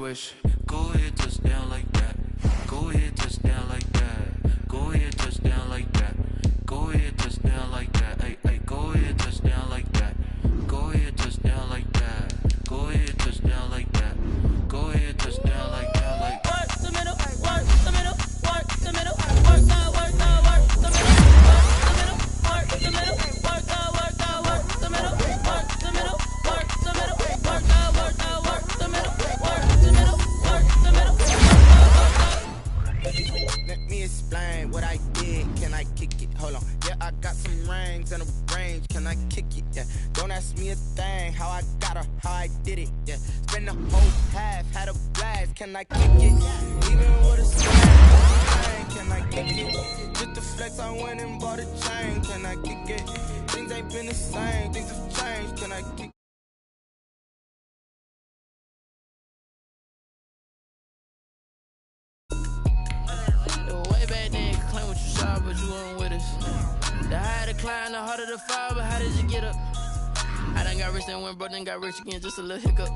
swish. Go ahead, touchdown like that. Go ahead, touchdown like that. Go ahead, touchdown like that. Go ahead, touchdown like that. Hey, hey, go ahead, touchdown like that. Go ahead, touchdown like that. Go ahead, touchdown like that. Go ahead, touchdown like that. Like work the middle, work the middle, work the middle, work out, work out, work the middle, work the middle, work out, work out, work the middle, work the middle, work the middle, work out, work out, work the middle, work the middle, work the middle. Let me explain what I did. Can I kick it? Hold on. Yeah, I got some rings and a range. Can I kick it? Yeah. Don't ask me a thing. How I got her, how I did it. Yeah. Spend the whole half, had a blast. Can I kick it? Even with a swing, can I kick it? Just the flex, I went and bought a chain. Can I kick it? Things ain't been the same. Things have changed. Can I kick it? Way back then, claim what you saw, but you weren't with us. The higher the climb, the harder the fall, but how did you get up? I done got rich and went broke, then got rich again, just a little hiccup.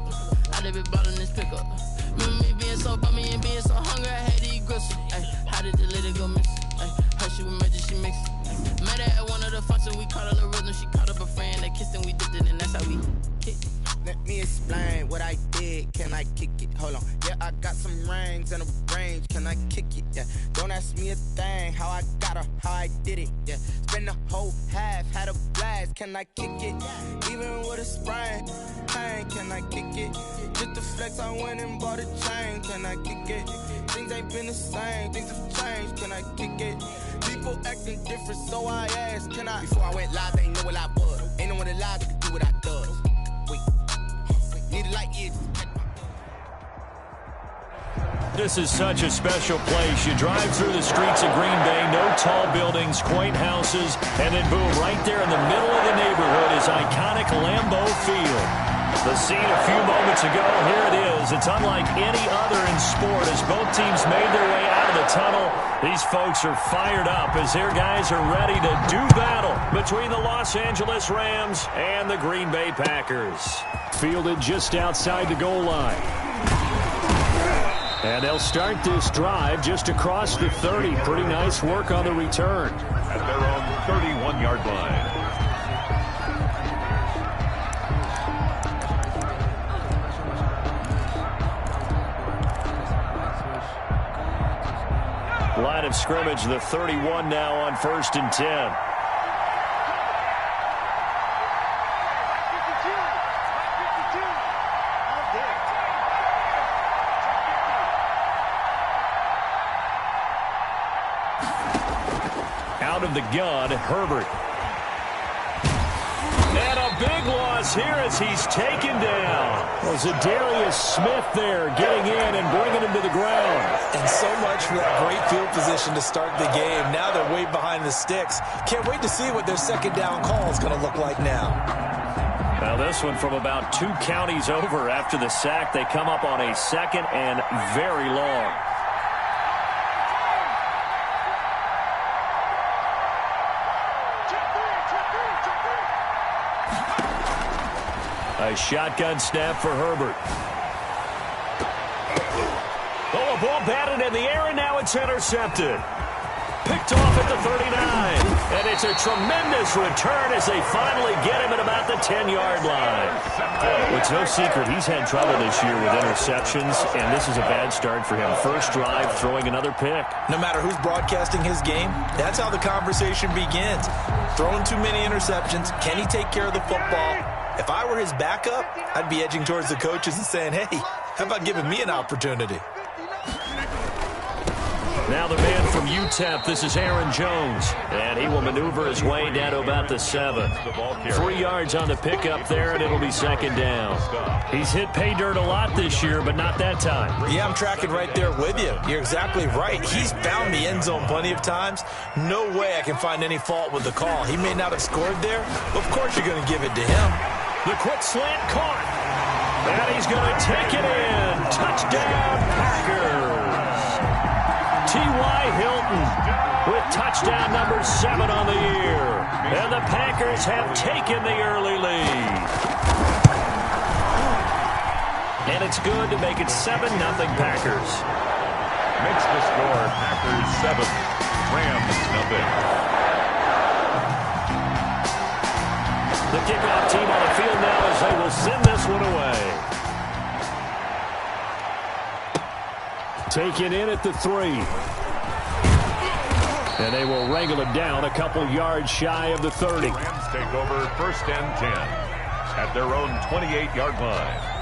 I done been ballin' this pickup. Remember me being so bummy and being so hungry, I had to eat gristle. Ay, how did the lady go miss? Ay, her she was magic, she mixed. Met her at one of the functions, we caught her the rhythm, she caught up a friend, they kissed and we dipped it, and that's how we kicked. Let me explain what I did. Can I kick it? Hold on. Yeah, I got some rings and a range. Can I kick it? Yeah. Don't ask me a thing. How I got her, how I did it. Yeah. Spend the whole half, had a blast. Can I kick it? Even with a sprain. Pain, can I kick it? Just the flex, I went and bought a chain. Can I kick it? Things ain't been the same. Things have changed. Can I kick it? People acting different, so I asked, can I? Before I went live, they ain't know what I was. Ain't no one alive that could do what I does. Wait. Need a light year. This is such a special place. You drive through the streets of Green Bay, no tall buildings, quaint houses, and then boom, right there in the middle of the neighborhood is iconic Lambeau Field. The scene a few moments ago, here it is. It's unlike any other in sport as both teams made their way out of the tunnel. These folks are fired up as their guys are ready to do battle between the Los Angeles Rams and the Green Bay Packers. Fielded just outside the goal line. And they'll start this drive just across the 30. Pretty nice work on the return. At their own 31-yard line. Line of scrimmage, the 31 now on 1st and 10. Out of the gun, Herbert. And a big loss here as he's taken down. Well, Zadarius Smith there getting in and bringing him to the ground. And so much for that great field position to start the game. Now they're way behind the sticks. Can't wait to see what their second down call is going to look like now. Now this one from about 2 counties over after the sack. They come up on a 2nd and very long. A shotgun snap for Herbert. Oh, a ball batted in the air, and now it's intercepted. Picked off at the 39. And it's a tremendous return as they finally get him at about the 10-yard line. Well, it's no secret he's had trouble this year with interceptions, and this is a bad start for him. First drive, throwing another pick. No matter who's broadcasting his game, that's how the conversation begins. Throwing too many interceptions. Can he take care of the football? If I were his backup, I'd be edging towards the coaches and saying, hey, how about giving me an opportunity? Now the man from UTEP, this is Aaron Jones. And he will maneuver his way down to about the 7. 3 yards on the pickup there, and it'll be 2nd down. He's hit pay dirt a lot this year, but not that time. Yeah, I'm tracking right there with you. You're exactly right. He's found the end zone plenty of times. No way I can find any fault with the call. He may not have scored there, but of course you're going to give it to him. The quick slant caught. And he's going to take it in. Touchdown, Packers. T.Y. Hilton with touchdown number 7 on the year. And the Packers have taken the early lead. And it's good to make it 7-0 Packers. Makes the score Packers 7, Rams 0. The kickoff team on the field now as they will send this one away. Taken in at the 3. And they will wrangle it down a couple yards shy of the 30. The Rams take over 1st and 10 at their own 28-yard line.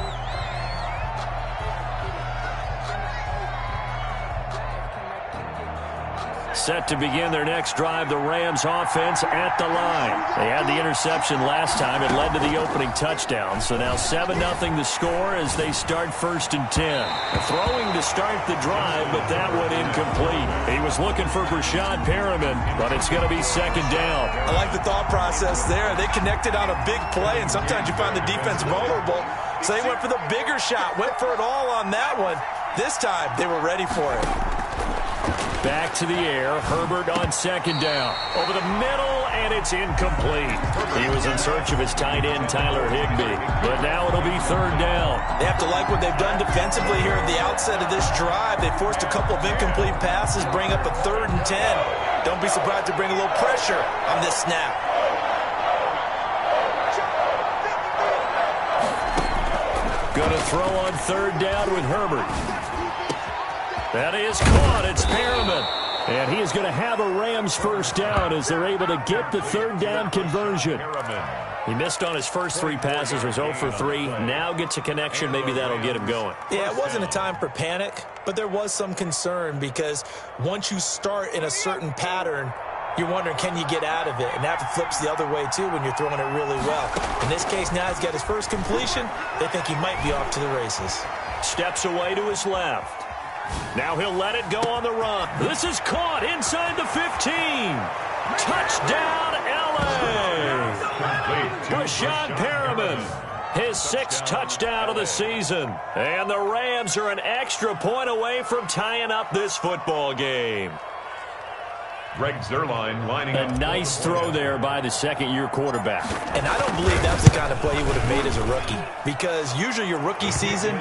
Set to begin their next drive, the Rams offense at the line. They had the interception last time. It led to the opening touchdown. So now 7-0 the score as they start 1st and 10. Throwing to start the drive, but that one incomplete. He was looking for Brashad Perriman, but it's going to be 2nd down. I like the thought process there. They connected on a big play, and sometimes you find the defense vulnerable. So they went for the bigger shot, went for it all on that one. This time, they were ready for it. Back to the air. Herbert on 2nd down. Over the middle, and it's incomplete. He was in search of his tight end, Tyler Higbee. But now it'll be 3rd down. They have to like what they've done defensively here at the outset of this drive. They forced a couple of incomplete passes, bring up a 3rd and 10. Don't be surprised to bring a little pressure on this snap. Going to throw on 3rd down with Herbert. That is caught. It's Perriman. And he is going to have a Rams 1st down as they're able to get the 3rd down conversion. He missed on his first 3 passes, was 0 for 3. Now gets a connection. Maybe that'll get him going. Yeah, it wasn't a time for panic, but there was some concern because once you start in a certain pattern, you're wondering, can you get out of it? And that flips the other way, too, when you're throwing it really well. In this case, now he's got his first completion. They think he might be off to the races. Steps away to his left. Now he'll let it go on the run. This is caught inside the 15. Touchdown, L.A. Brashad Perriman, his 6th touchdown of the season. And the Rams are an extra point away from tying up this football game. Greg Zuerlein lining up. A nice throw there by the 2nd-year quarterback. And I don't believe that's the kind of play he would have made as a rookie, because usually your rookie season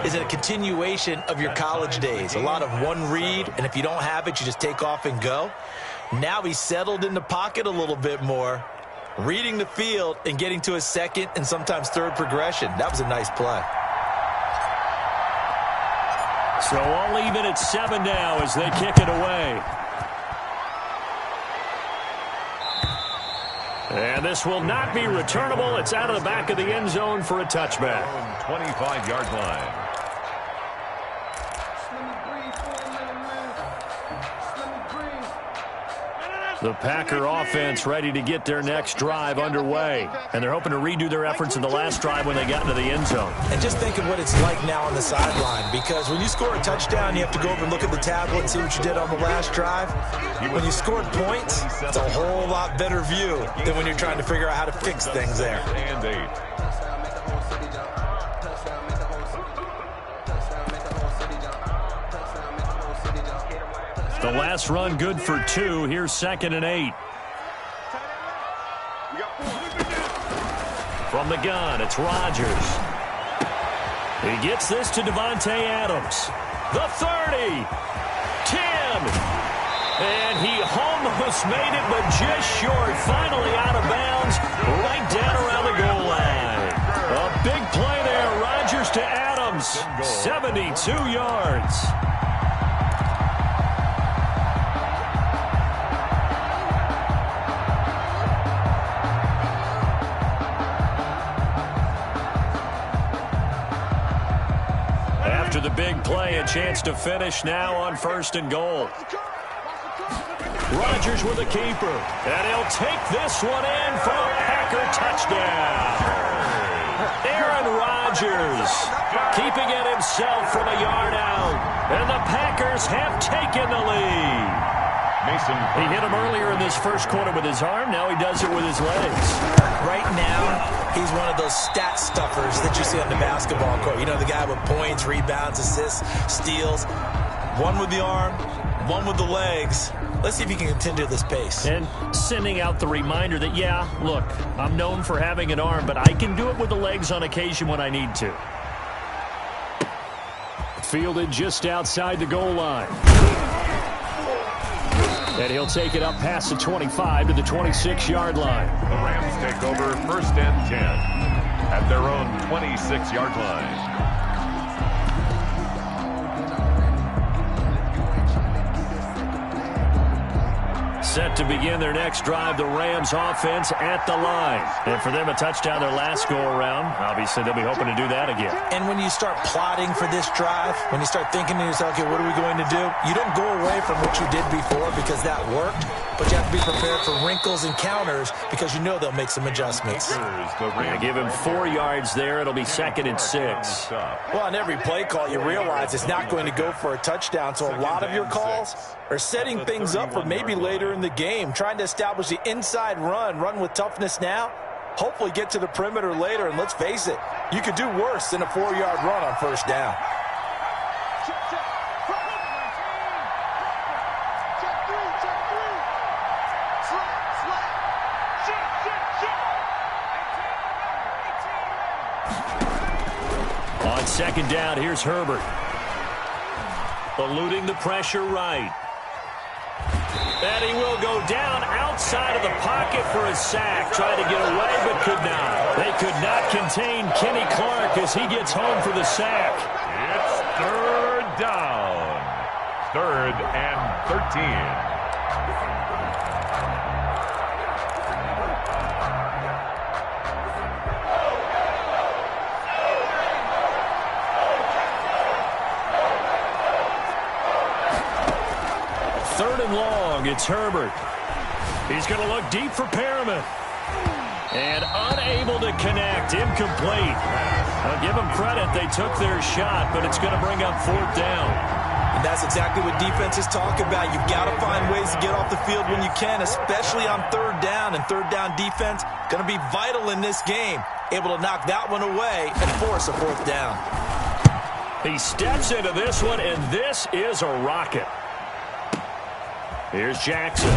is a continuation of your college days. A lot of one read, and if you don't have it, you just take off and go. Now he's settled in the pocket a little bit more, reading the field and getting to his 2nd and sometimes 3rd progression. That was a nice play. So all even at 7 now as they kick it away. And this will not be returnable. It's out of the back of the end zone for a touchback. 25-yard line. The Packer offense ready to get their next drive underway. And they're hoping to redo their efforts in the last drive when they got into the end zone. And just think of what it's like now on the sideline, because when you score a touchdown, you have to go over and look at the tablet and see what you did on the last drive. When you scored points, it's a whole lot better view than when you're trying to figure out how to fix things there. And 8. The last run good for 2. Here's 2nd and 8. From the gun, it's Rodgers. He gets this to Devontae Adams. The 30. 10. And he almost made it, but just short. Finally out of bounds, right down around the goal line. A big play there. Rodgers to Adams. 72 yards. After the big play, a chance to finish now on 1st and goal. Rodgers with a keeper, and he'll take this one in for a Packer touchdown. Aaron Rodgers keeping it himself from a yard out, and the Packers have taken the lead. He hit him earlier in this first quarter with his arm. Now he does it with his legs. Right now, he's one of those stat stuffers that you see on the basketball court. You know, the guy with points, rebounds, assists, steals. One with the arm, one with the legs. Let's see if he can continue this pace. And sending out the reminder that, yeah, look, I'm known for having an arm, but I can do it with the legs on occasion when I need to. Fielded just outside the goal line. And he'll take it up past the 25 to the 26-yard line. The Rams take over 1st and 10 at their own 26-yard line. Set to begin their next drive, the Rams offense at the line. And for them, a touchdown their last go-around. Obviously, they'll be hoping to do that again. And when you start plotting for this drive, when you start thinking to yourself, okay, what are we going to do? You don't go away from what you did before because that worked, but you have to be prepared for wrinkles and counters because you know they'll make some adjustments. Give him 4 yards there. It'll be 2nd and 6. Well, on every play call, you realize it's not going to go for a touchdown, so a lot of your calls are setting things up for maybe later in the game, trying to establish the inside run with toughness now, hopefully get to the perimeter later, and let's face it, you could do worse than a 4-yard run on 1st down. On 2nd down, here's Herbert. Eluding the pressure right. And he will go down outside of the pocket for a sack. Tried to get away, but could not. They could not contain Kenny Clark as he gets home for the sack. It's 3rd down. 3rd and 13. Long, it's Herbert. He's going to look deep for Perriman. And unable to connect, incomplete. I'll give them credit, they took their shot, but it's going to bring up 4th down. And that's exactly what defenses talk about. You've got to find ways to get off the field when you can, especially on 3rd down. And 3rd down defense going to be vital in this game. Able to knock that one away and force a 4th down. He steps into this one, and this is a rocket. Here's Jackson.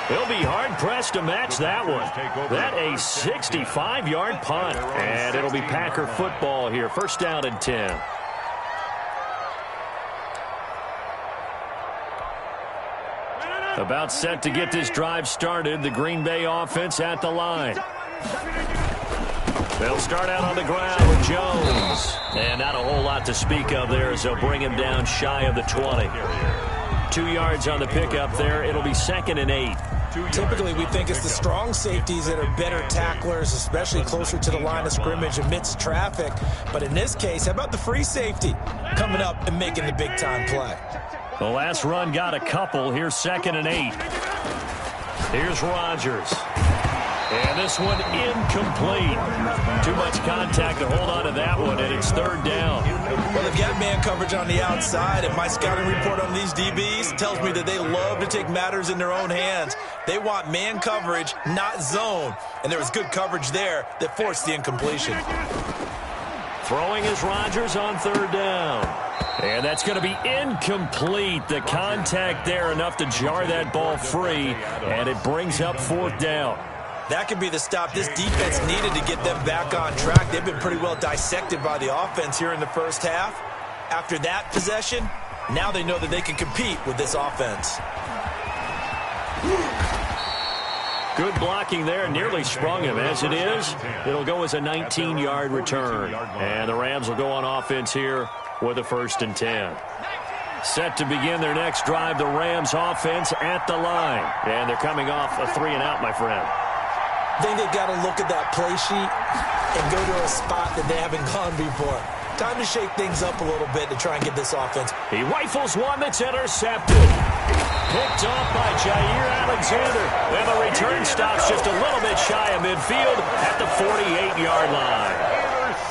He'll be hard-pressed to match that one. That a 65-yard punt. And it'll be Packer football here. 1st down and 10. About set to get this drive started. The Green Bay offense at the line. They'll start out on the ground with Jones. And not a whole lot to speak of there as they'll bring him down shy of the 20. 2 yards on the pickup there. It'll be 2nd and 8. Typically, we think it's the strong safeties that are better tacklers, especially closer to the line of scrimmage amidst traffic. But in this case, how about the free safety coming up and making the big-time play? The last run got a couple. Here's 2nd and 8. Here's Rodgers. And this one incomplete. Too much contact to hold on to that one, and it's 3rd down. Well, they've got man coverage on the outside, and my scouting report on these DBs tells me that they love to take matters in their own hands. They want man coverage, not zone. And there was good coverage there that forced the incompletion. Throwing is Rodgers on 3rd down. And that's going to be incomplete. The contact there enough to jar that ball free, and it brings up 4th down. That could be the stop this defense needed to get them back on track. They've been pretty well dissected by the offense here in the 1st half. After that possession, now they know that they can compete with this offense. Good blocking there, nearly sprung him. As it is, it'll go as a 19-yard return. And the Rams will go on offense here with a 1st and 10. Set to begin their next drive, the Rams offense at the line. And they're coming off a 3-and-out, my friend. I think they've got to look at that play sheet and go to a spot that they haven't gone before. Time to shake things up a little bit to try and get this offense. He rifles one that's intercepted. Picked off by Jair Alexander. And the return stops just a little bit shy of midfield at the 48-yard line.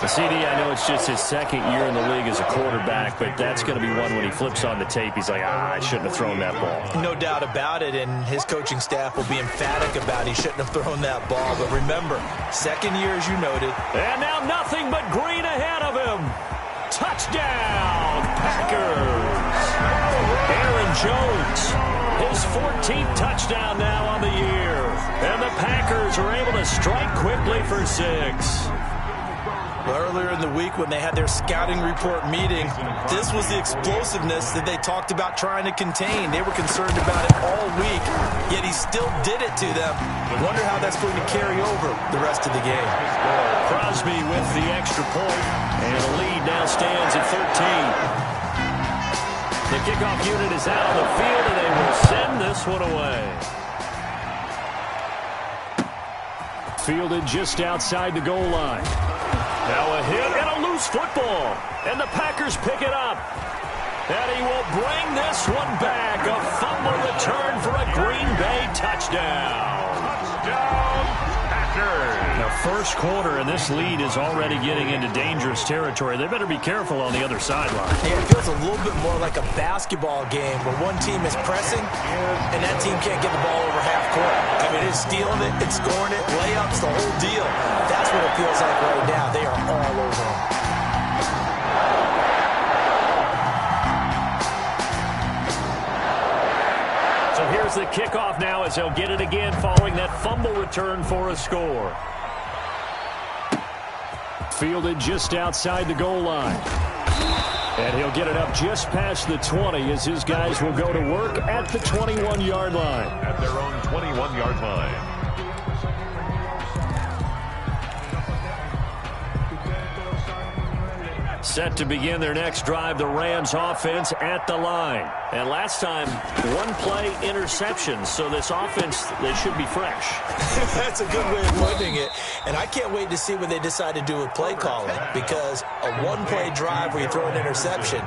The CD, I know it's just his 2nd year in the league as a quarterback, but that's going to be one when he flips on the tape, he's like, I shouldn't have thrown that ball. No doubt about it, and his coaching staff will be emphatic about he shouldn't have thrown that ball. But remember, 2nd year, as you noted. And now nothing but green ahead of him. Touchdown, Packers. Aaron Jones, his 14th touchdown now on the year. And the Packers are able to strike quickly for 6. Well, earlier in the week when they had their scouting report meeting, this was the explosiveness that they talked about trying to contain. They were concerned about it all week, yet he still did it to them. Wonder how that's going to carry over the rest of the game. Crosby with the extra point, and the lead now stands at 13. The kickoff unit is out on the field, and they will send this one away. Fielded just outside the goal line. Now a hit and a loose football. And the Packers pick it up. And he will bring this one back. A fumble return for a Green Bay touchdown. Touchdown, Packers. Now, first quarter, and this lead is already getting into dangerous territory. They better be careful on the other sideline. Yeah, it feels a little bit more like a basketball game where one team is pressing and that team can't get the ball over half court. I mean, it's stealing it, it's scoring it, layups, the whole deal. That's what it feels like right now. They are all over them. So here's the kickoff now as they'll get it again following that fumble return for a score. Fielded just outside the goal line. And he'll get it up just past the 20 as his guys will go to work at the 21-yard line. At their own 21-yard line. Set to begin their next drive, the Rams offense at the line. And last time, one-play interception. So this offense, they should be fresh. That's a good way of putting it. And I can't wait to see what they decide to do with play calling, because a one-play drive where you throw an interception,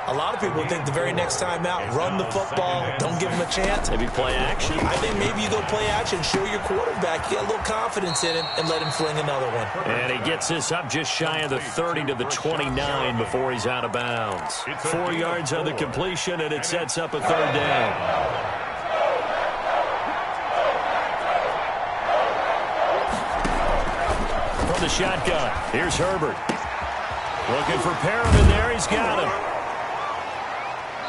a lot of people think the very next time out, run the football, don't give them a chance. Maybe play action. I think maybe you go play action, show your quarterback, get a little confidence in him, and let him fling another one. And he gets this up just shy of the 30 to the 29 before he's out of bounds. 4 yards on the completion, and it sets up a third down. From the shotgun, here's Herbert. Looking for Perriman there, he's got him.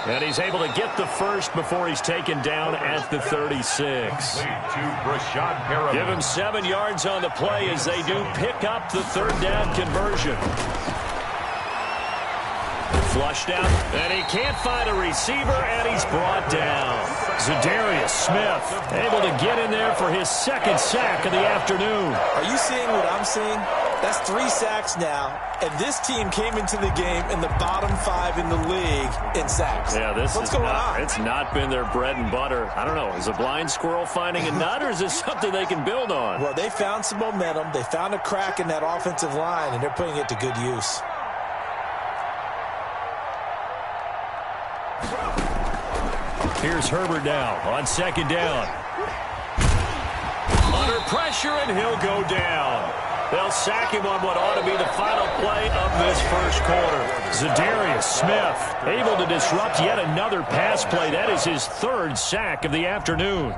And he's able to get the first before he's taken down at the 36. Give him 7 yards on the play as they do pick up the third down conversion. Flushed out, and he can't find a receiver, and he's brought down. Za'Darius Smith able to get in there for his second sack of the afternoon. Are you seeing what I'm seeing? That's 3 sacks now, and this team came into the game in the bottom 5 in the league in sacks. Yeah, What's going on? It's not been their bread and butter. I don't know. Is a blind squirrel finding a nut, or is this something they can build on? Well, they found some momentum. They found a crack in that offensive line, and they're putting it to good use. Here's Herbert now on second down. Under pressure, and he'll go down. They'll sack him on what ought to be the final play of this first quarter. Za'Darius Smith able to disrupt yet another pass play. That is his third sack of the afternoon.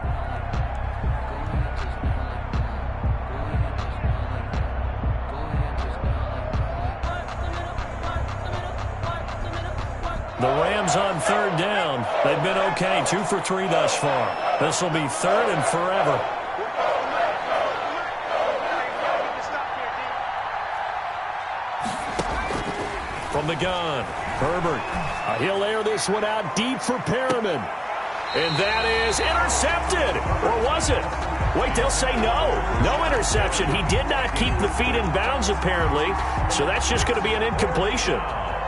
The Rams on third down. They've been okay, 2 for 3 thus far. This will be third and forever. From the gun, Herbert. He'll air this one out deep for Perriman. And that is intercepted. Or was it? Wait, they'll say no. No interception. He did not keep the feet in bounds, apparently. So that's just going to be an incompletion.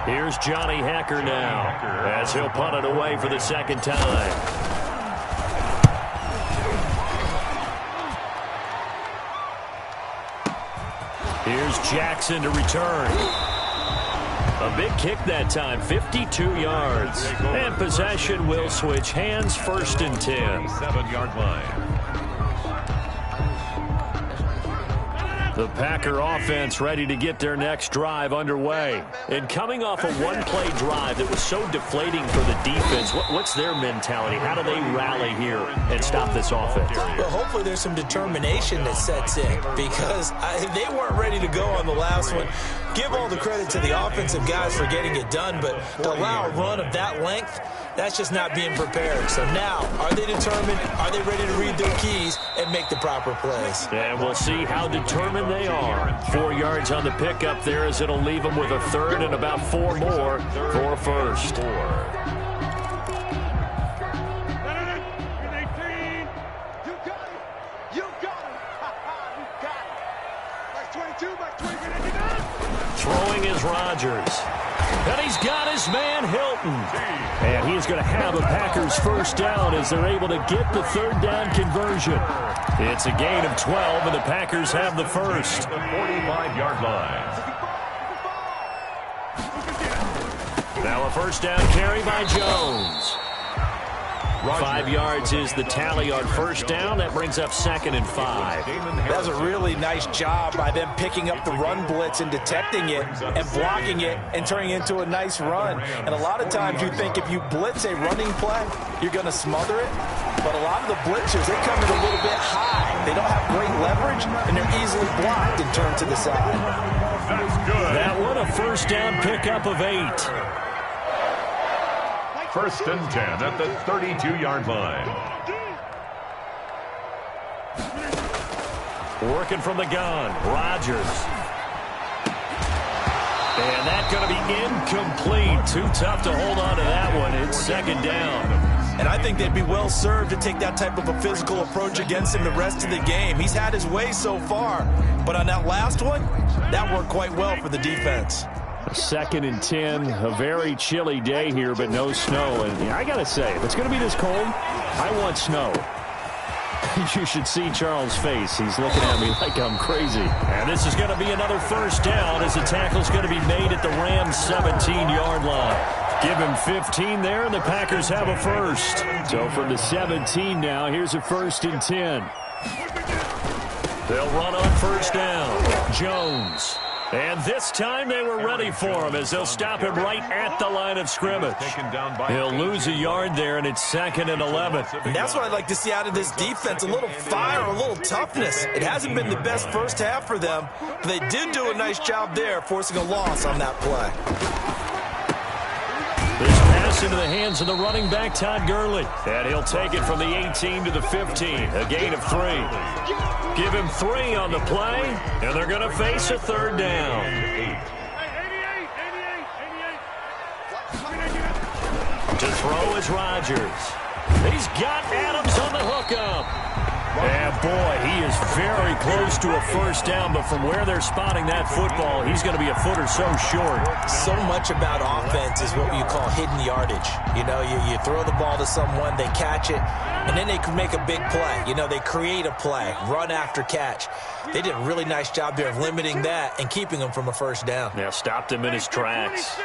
Here's Johnny Hacker now as he'll punt it away for the second time. Here's Jackson to return. A big kick that time, 52 yards. And possession will switch hands, first and 10. 7-yard line. The Packer offense ready to get their next drive underway. And coming off a one-play drive that was so deflating for the defense, what's their mentality? How do they rally here and stop this offense? Well, hopefully there's some determination that sets in, because they weren't ready to go on the last one. give all the credit to the offensive guys for getting it done, but to allow a run of that length, that's just not being prepared. So now, are they determined? Are they ready to read their keys and make the proper plays? And we'll see how determined they are. 4 yards on the pickup there as it'll leave them with a third and about 4 more for a first. Throwing is Rodgers. And he's got his man Hilton. And he's going to have a Packers first down as they're able to get the third down conversion. It's a gain of 12, and the Packers have the first. The 45-yard line. Now a first down carry by Jones. 5 yards is the tally on first down. That brings up 2nd and 5. That's a really nice job by them picking up the run blitz and detecting it and blocking it and turning it into a nice run. And a lot of times you think if you blitz a running play, you're going to smother it. But a lot of the blitzers, they come in a little bit high. They don't have great leverage, and they're easily blocked and turned to the side. That's good. That one a first down pickup of 8. First and 10 at the 32-yard line. Working from the gun, Rodgers. And that's going to be incomplete. Too tough to hold on to that one. It's 2nd down. And I think they'd be well served to take that type of a physical approach against him the rest of the game. He's had his way so far. But on that last one, that worked quite well for the defense. 2nd and 10, a very chilly day here, but no snow. And I got to say, if it's going to be this cold, I want snow. You should see Charles' face. He's looking at me like I'm crazy. And this is going to be another first down as the tackle's going to be made at the Rams' 17-yard line. Give him 15 there, and the Packers have a first. So from the 17 now, here's a 1st and 10. They'll run on first down. Jones. And this time they were ready for him as they'll stop him right at the line of scrimmage. He'll lose a yard there, and it's 2nd and 11. And that's what I'd like to see out of this defense, a little fire, a little toughness. It hasn't been the best first half for them, but they did do a nice job there, forcing a loss on that play. This pass into the hands of the running back, Todd Gurley. And he'll take it from the 18 to the 15, a gain of 3. Give him 3 on the play, and they're going to face a third down. To throw is Rodgers. He's got Adams on the hookup. And boy, he is very close to a first down, but from where they're spotting that football, he's going to be a foot or so short. So much about offense is what you call hidden yardage. You know, you throw the ball to someone, they catch it, and then they can make a big play. You know, they create a play, run after catch. They did a really nice job there of limiting that and keeping him from a first down. Yeah, stopped him in his tracks.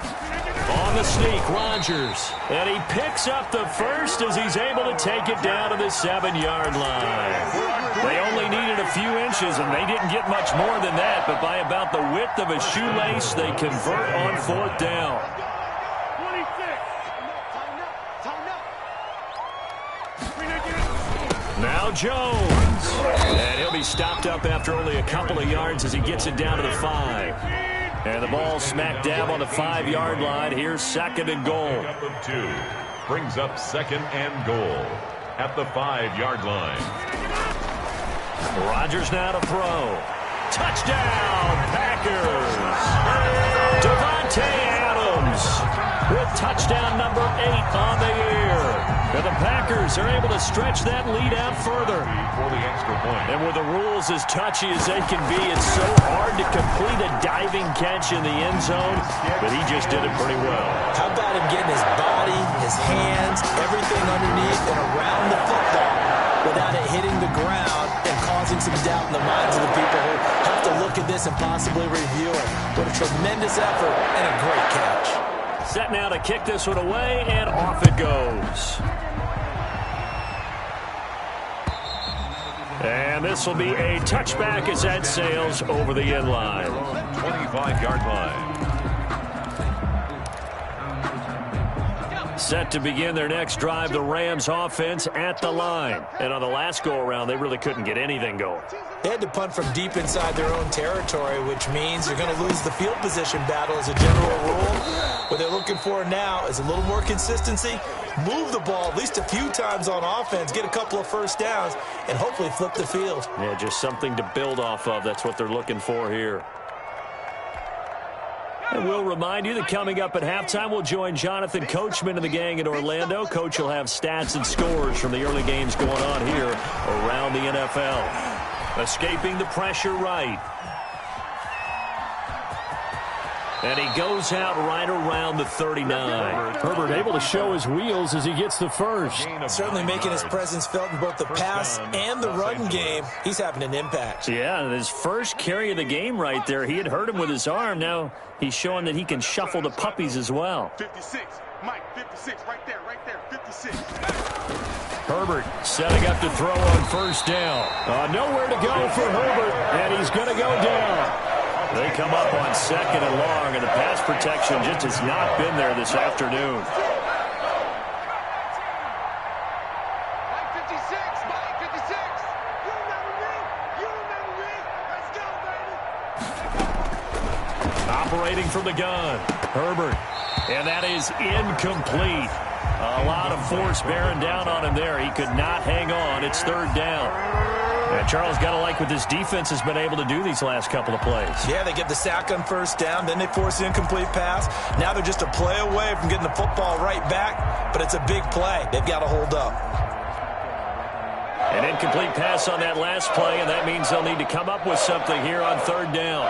On the sneak, Rodgers. And he picks up the first as he's able to take it down to the 7-yard line. They only needed a few inches, and they didn't get much more than that. But by about the width of a shoelace, they convert on 4th down. Now Jones. And he'll be stopped up after only a couple of yards as he gets it down to the 5. And the ball smack dab on the 5-yard line. Here's 2nd and goal. Up of 2 brings up 2nd and goal at the 5-yard line. Rodgers now to throw. Touchdown, Packers. Davante Adams with touchdown number 8 on the year. And the Packers are able to stretch that lead out further. For the extra point. And with the rules as touchy as they can be, it's so hard to complete a diving catch in the end zone, but he just did it pretty well. How about him getting his body, his hands, everything underneath and around the football without it hitting the ground and causing some doubt in the minds of the people who have to look at this and possibly review it. What a tremendous effort and a great catch. Set now to kick this one away, and off it goes. And this will be a touchback as that sails over the end line. 25-yard line. Set to begin their next drive, the Rams offense at the line. And on the last go-around, they really couldn't get anything going. They had to punt from deep inside their own territory, which means you're going to lose the field position battle as a general rule. What they're looking for now is a little more consistency, move the ball at least a few times on offense, get a couple of first downs, and hopefully flip the field. Yeah, just something to build off of. That's what they're looking for here. And we'll remind you that coming up at halftime, we'll join Jonathan Coachman and the gang in Orlando. Coach will have stats and scores from the early games going on here around the NFL. Escaping the pressure right. And he goes out right around the 39. Herbert able to show his wheels as he gets the first. Certainly making his presence felt in both the pass and the run game. He's having an impact. Yeah, his first carry of the game right there. He had hurt him with his arm. Now he's showing that he can shuffle the puppies as well. 56, Mike, 56, right there, 56. Herbert setting up to throw on first down. Nowhere to go for Herbert, and he's going to go down. They come up on second and long, and the pass protection just has not been there this afternoon. Mike 56, Mike 56. You remember me? You remember me? Let's go, baby. Operating from the gun, Herbert, and that is incomplete. A lot of force bearing down on him there. He could not hang on. It's third down. And Charles, got to like what this defense has been able to do these last couple of plays. Yeah, they get the sack on first down, then they force the incomplete pass. Now they're just a play away from getting the football right back, but it's a big play. They've got to hold up. An incomplete pass on that last play, and that means they'll need to come up with something here on third down.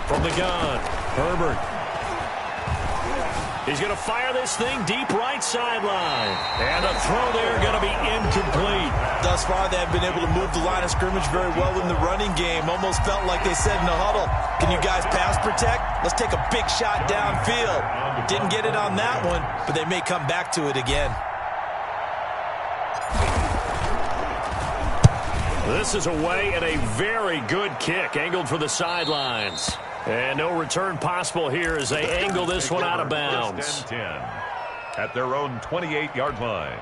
From the gun, Herbert. He's going to fire this thing deep right sideline. And a throw there going to be incomplete. Thus far, they have been able to move the line of scrimmage very well in the running game. Almost felt like they said in the huddle, can you guys pass protect? Let's take a big shot downfield. Didn't get it on that one, but they may come back to it again. This is away and a very good kick angled for the sidelines. And no return possible here as they angle this one out of bounds. 10 at their own 28-yard line.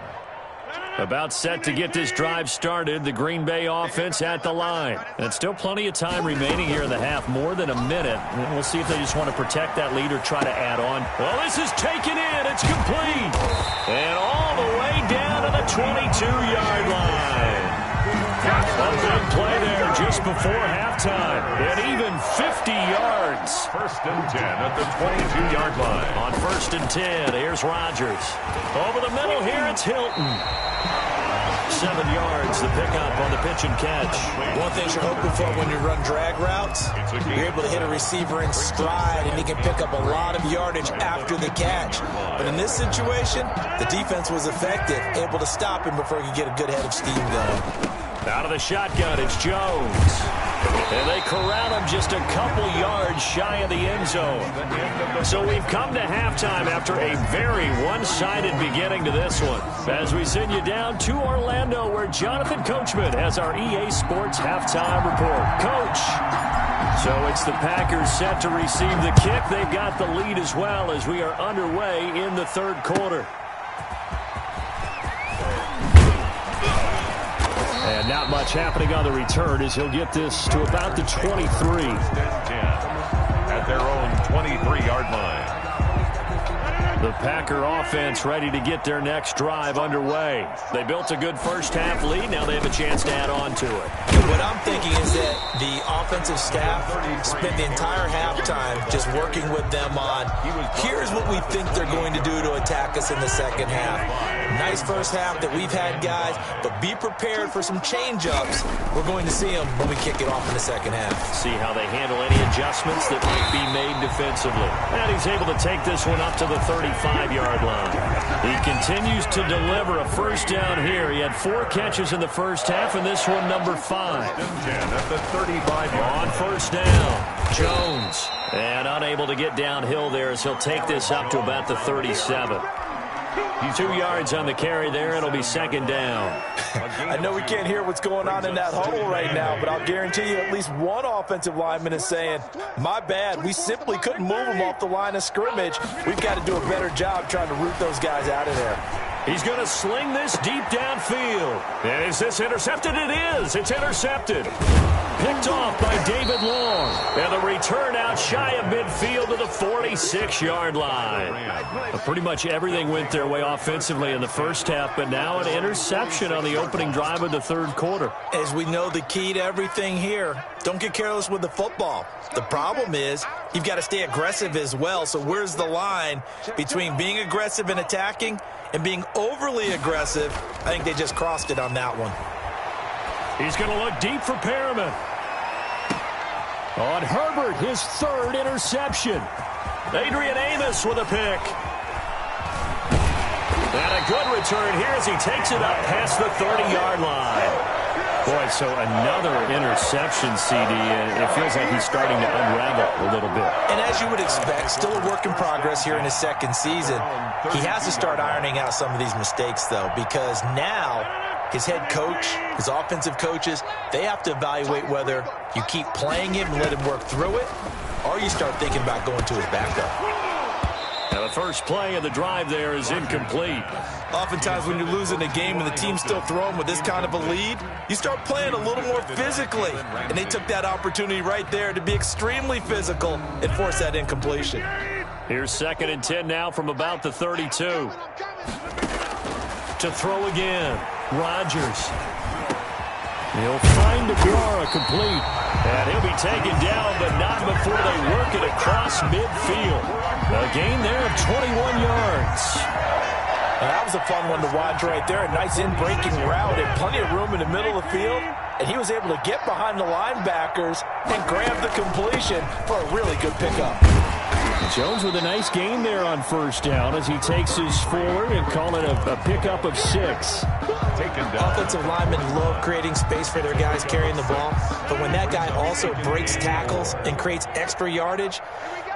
About set to get this drive started, the Green Bay offense at the line. And still plenty of time remaining here in the half, more than a minute. We'll see if they just want to protect that lead or try to add on. Well, this is taken in. It's complete. And all the way down to the 22-yard line. A big play there just before halftime. And even 50 yards. First and 10 at the 22-yard line. On first and 10, here's Rodgers. Over the middle here, it's Hilton. 7 yards, the pickup on the pitch and catch. One thing you're hoping for when you run drag routes, you're able to hit a receiver in stride, and he can pick up a lot of yardage after the catch. But in this situation, the defense was effective, able to stop him before he could get a good head of steam going. Out of the shotgun, it's Jones. And they corral him just a couple yards shy of the end zone. So we've come to halftime after a very one-sided beginning to this one. As we send you down to Orlando, where Jonathan Coachman has our EA Sports halftime report. Coach. So it's the Packers set to receive the kick. They've got the lead as well as we are underway in the third quarter. And not much happening on the return as he'll get this to about the 23. At their own 23-yard line. The Packer offense ready to get their next drive underway. They built a good first-half lead. Now they have a chance to add on to it. What I'm thinking is that the offensive staff spent the entire halftime just working with them on, here's what we think they're going to do to attack us in the second half. Nice first half that we've had, guys, but be prepared for some change-ups. We're going to see them when we kick it off in the second half. See how they handle any adjustments that might be made defensively. And he's able to take this one up to the 35-yard line. He continues to deliver a first down here. He had 4 catches in the first half, and this one number 5. At the 35-yard On first down, Jones. And unable to get downhill there as he'll take this up to about the 37. 2 yards on the carry there. It'll be second down. I know we can't hear what's going on in that huddle right now, but I'll guarantee you at least one offensive lineman is saying, my bad, we simply couldn't move them off the line of scrimmage. We've got to do a better job trying to root those guys out of there. He's going to sling this deep downfield. And is this intercepted? It is. It's intercepted. Picked off by David Long. And the return out shy of midfield to the 46-yard line. Pretty much everything went their way offensively in the first half, but now an interception on the opening drive of the third quarter. As we know, the key to everything here, don't get careless with the football. The problem is you've got to stay aggressive as well. So where's the line between being aggressive and attacking and being overly aggressive? I think they just crossed it on that one. He's going to look deep for Perriman. On Herbert, his third interception. Adrian Amos with a pick. And a good return here as he takes it up past the 30-yard line. Boy, so another interception, CD. It feels like he's starting to unravel a little bit. And as you would expect, still a work in progress here in his second season. He has to start ironing out some of these mistakes, though, because now his head coach, his offensive coaches, they have to evaluate whether you keep playing him and let him work through it, or you start thinking about going to his backup. Now the first play of the drive there is incomplete. Oftentimes when you're losing a game and the team's still throwing with this kind of a lead, you start playing a little more physically. And they took that opportunity right there to be extremely physical and force that incompletion. Here's 2nd and 10 now from about the 32. To throw again, Rodgers. He'll find Aguara complete. And he'll be taken down, but not before they work it across midfield. A gain there of 21 yards. That was a fun one to watch right there. A nice in-breaking route and plenty of room in the middle of the field. And he was able to get behind the linebackers and grab the completion for a really good pickup. Jones with a nice gain there on first down as he takes his forward and call it a pickup of 6. Offensive linemen love creating space for their guys carrying the ball, but when that guy also breaks tackles and creates extra yardage,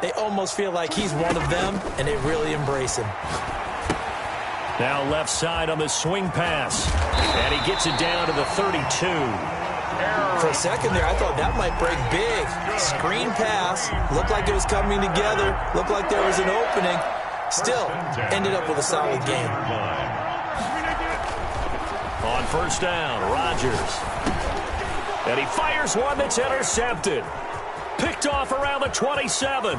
they almost feel like he's one of them, and they really embrace him. Now left side on the swing pass, and he gets it down to the 32. For a second there, I thought that might break big. Screen pass, looked like it was coming together, looked like there was an opening. Still, ended up with a solid game. On first down, Rodgers. And he fires one that's intercepted. Picked off around the 27.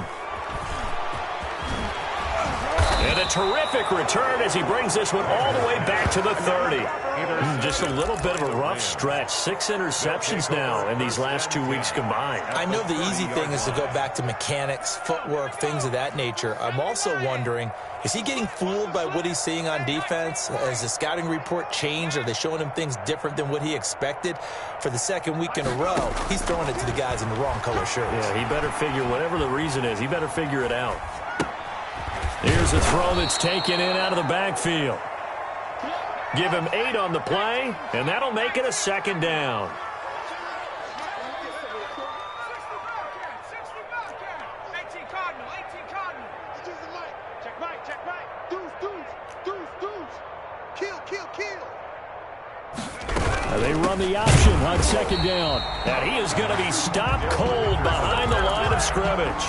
And a terrific return as he brings this one all the way back to the 30. Just a little bit of a rough stretch. 6 interceptions now in these last 2 weeks combined. I know the easy thing is to go back to mechanics, footwork, things of that nature. I'm also wondering, is he getting fooled by what he's seeing on defense? Has the scouting report changed? Are they showing him things different than what he expected? For the second week in a row, he's throwing it to the guys in the wrong color shirts. Yeah, he better figure, whatever the reason is, he better figure it out. Here's a throw that's taken in out of the backfield. Give him 8 on the play, and that'll make it a second down. They run the option on second down. And he is going to be stopped cold behind the line of scrimmage.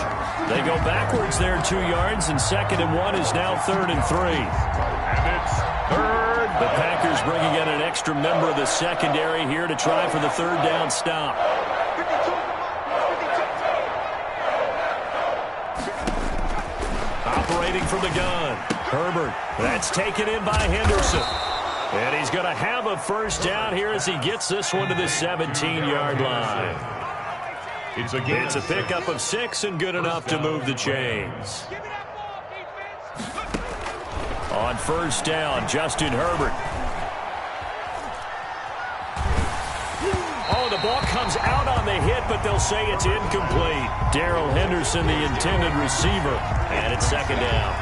They go backwards there 2 yards, and 2nd and 1 is now 3rd and 3. And it's 3rd. The Packers bringing in an extra member of the secondary here to try for the 3rd down stop. Operating from the gun, Herbert. That's taken in by Henderson. And he's going to have a first down here as he gets this one to the 17-yard line. It's a pickup of 6 and good enough to move the chains. On first down, Justin Herbert. Oh, the ball comes out on the hit, but they'll say it's incomplete. Darrell Henderson, the intended receiver. And it's 2nd down.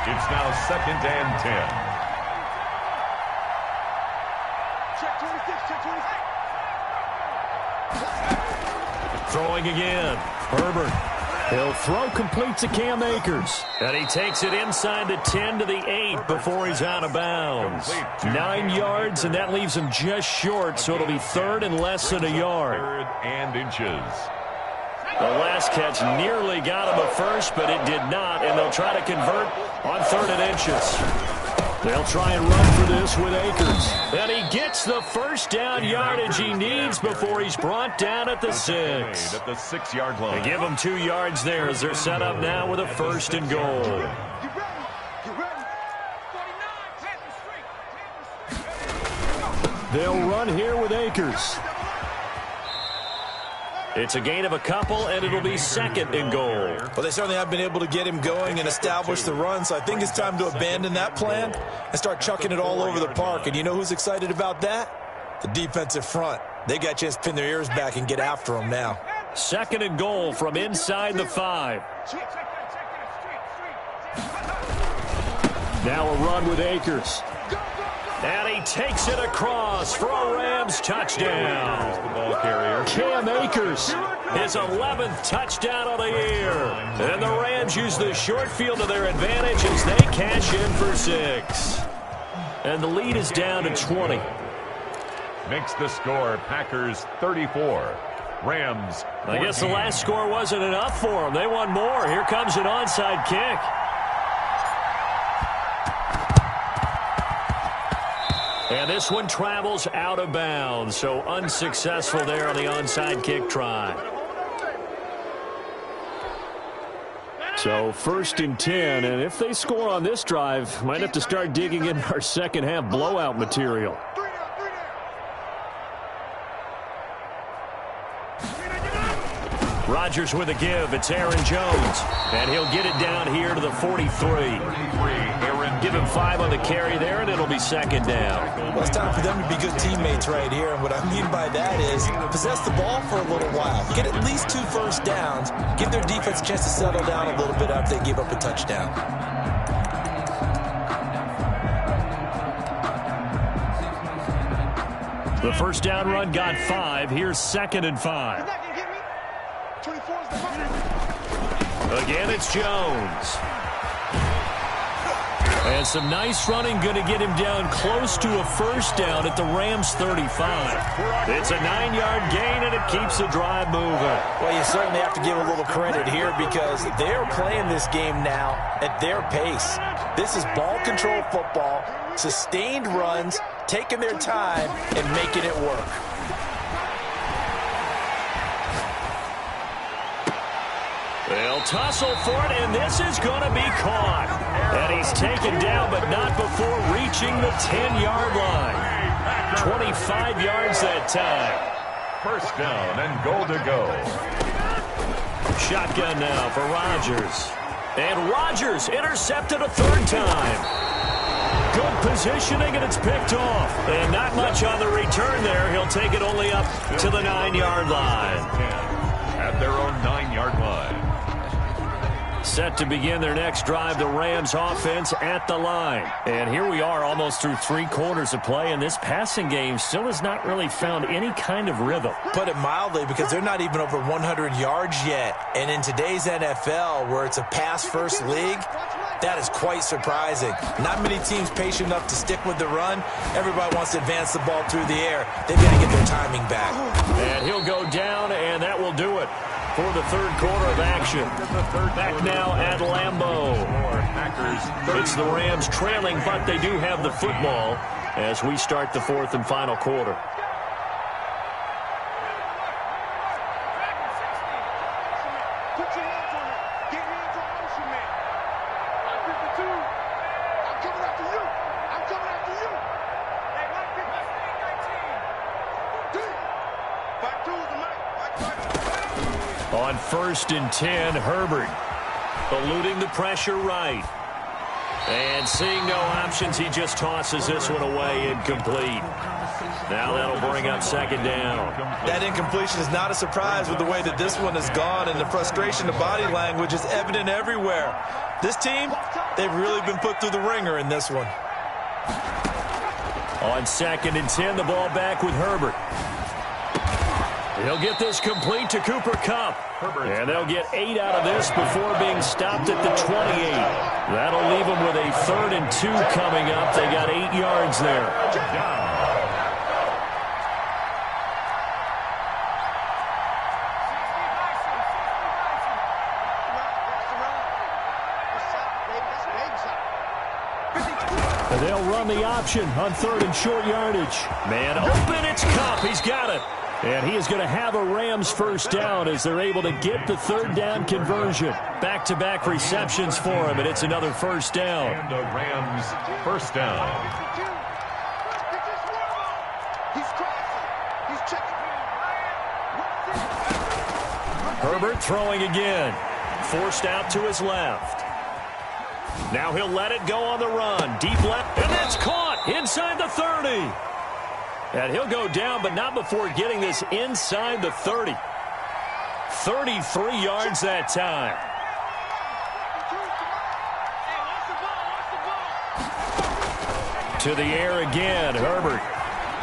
It's now 2nd and 10. Throwing again. Herbert He'll throw complete to Cam Akers. And he takes it inside the 10 to the 8 before he's out of bounds. 9 yards, and that leaves him just short, so it'll be third and less than a yard. Third and inches. The last catch nearly got him a first, but it did not, and they'll try to convert on third and inches. They'll try and run for this with Akers. And he gets the first down yardage he needs before he's brought down at the 6. At the 6-yard line. They give him 2 yards there as they're set up now with a first and goal. They'll run here with Akers. It's a gain of a couple, and it'll be second and goal. Well, they certainly have been able to get him going and establish the run, so I think it's time to abandon that plan and start chucking it all over the park. And you know who's excited about that? The defensive front. They got a chance to pin their ears back and get after him now. Second and goal from inside the 5. Now a run with Akers. And he takes it across for a Rams touchdown. The ball carrier. Cam Akers, his 11th touchdown of the year. And the Rams use the short field to their advantage as they cash in for 6. And the lead is down to 20. Makes the score Packers 34. Rams 14. I guess the last score wasn't enough for them. They want more. Here comes an onside kick. And this one travels out of bounds, so unsuccessful there on the onside kick try. So first and 10, and if they score on this drive, might have to start digging in our second half blowout material. Rodgers with a give. It's Aaron Jones. And he'll get it down here to the 43. Give him 5 on the carry there, and it'll be second down. Well, it's time for them to be good teammates right here. And what I mean by that is possess the ball for a little while. Get at least 2 first downs. Give their defense a chance to settle down a little bit after they give up a touchdown. The first down run got 5. Here's second and 5. Again, it's Jones. And some nice running, going to get him down close to a first down at the Rams 35. It's a 9-yard gain, and it keeps the drive moving. Well, you certainly have to give a little credit here because they're playing this game now at their pace. This is ball control football, sustained runs, taking their time, and making it work. They'll tussle for it, and this is going to be caught. And he's taken down, but not before reaching the 10-yard line. 25 yards that time. First down and goal to go. Shotgun now for Rodgers. And Rodgers intercepted a third time. Good positioning, and it's picked off. And not much on the return there. He'll take it only up to the 9-yard line. At their own 9-yard line. Set to begin their next drive, the Rams offense at the line. And here we are almost through 3 quarters of play, and this passing game still has not really found any kind of rhythm. Put it mildly, because they're not even over 100 yards yet. And in today's NFL, where it's a pass-first league, that is quite surprising. Not many teams patient enough to stick with the run. Everybody wants to advance the ball through the air. They've got to get their timing back. And he'll go down, and that will do it for the third quarter of action. Back now at Lambeau. It's the Rams trailing, but they do have the football as we start the fourth and final quarter. On first and 10, Herbert eluding the pressure right. And seeing no options, he just tosses this one away, incomplete. Now that'll bring up second down. That incompletion is not a surprise with the way that this one has gone, and the frustration of body language is evident everywhere. This team, they've really been put through the ringer in this one. On second and 10, the ball back with Herbert. He'll get this complete to Cooper Kupp. And they'll get 8 out of this before being stopped at the 28. That'll leave them with a 3rd and 2 coming up. They got 8 yards there. And they'll run the option on 3rd and short yardage. Man open, it's Kupp. He's got it. And he is going to have a Rams first down as they're able to get the 3rd down conversion. Back-to-back receptions for him, and it's another first down. And the Rams first down. Herbert throwing again. Forced out to his left. Now he'll let it go on the run. Deep left, and that's caught inside the 30. And he'll go down, but not before getting this inside the 30. 33 yards that time. To the air again, Herbert.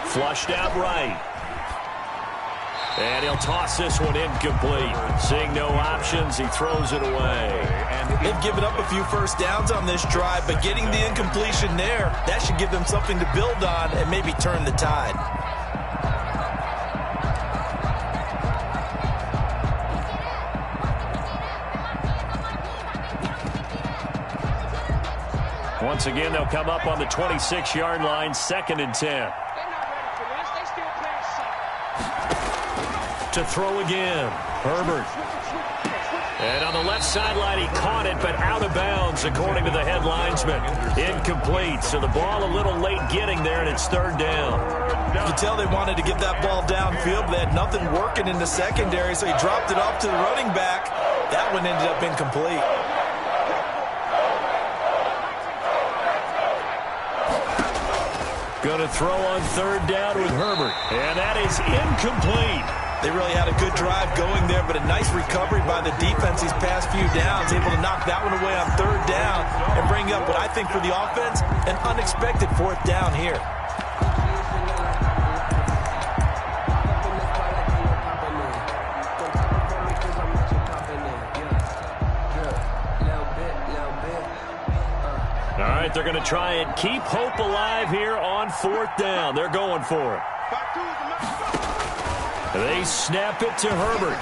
Flushed out right. And he'll toss this one incomplete. Seeing no options, he throws it away. They've given up a few first downs on this drive, but getting the incompletion there, that should give them something to build on and maybe turn the tide. Once again, they'll come up on the 26-yard line, 2nd and 10. To throw again, Herbert. And on the left sideline, he caught it, but out of bounds, according to the head linesman. Incomplete, so the ball a little late getting there, and it's 3rd down. You can tell they wanted to get that ball downfield, but they had nothing working in the secondary, so he dropped it off to the running back. That one ended up incomplete. Going to throw on 3rd down with Herbert, and that is incomplete. They really had a good drive going there, but a nice recovery by the defense these past few downs, able to knock that one away on 3rd down and bring up what I think for the offense, an unexpected 4th down here. All right, they're going to try and keep hope alive here on 4th down. They're going for it. They snap it to Herbert.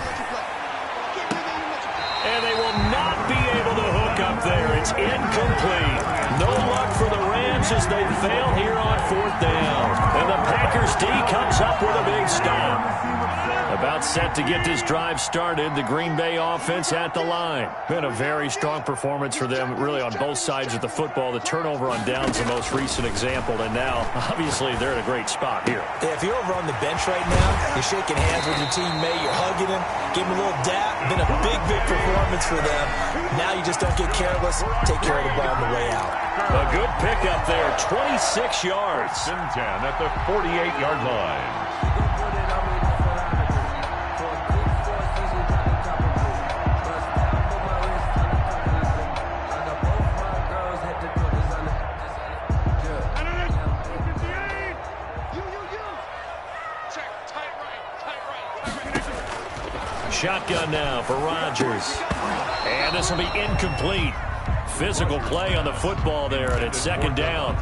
And they will not be able to hook up there. It's incomplete. No luck for the Rams as they fail here on 4th down. And the Packers D comes up with a big stop. About set to get this drive started, the Green Bay offense at the line. Been a very strong performance for them, really on both sides of the football. The turnover on downs the most recent example, and now, obviously, they're in a great spot here. Yeah, if you're over on the bench right now, you're shaking hands with your teammate, you're hugging him, give him a little dap. Been a big, big performance for them. Now you just don't get careless, take care of the ball on the way out. A good pickup there, 26 yards. 10 at the 48-yard line. Shotgun now for Rodgers. And this will be incomplete. Physical play on the football there, and it's 2nd down.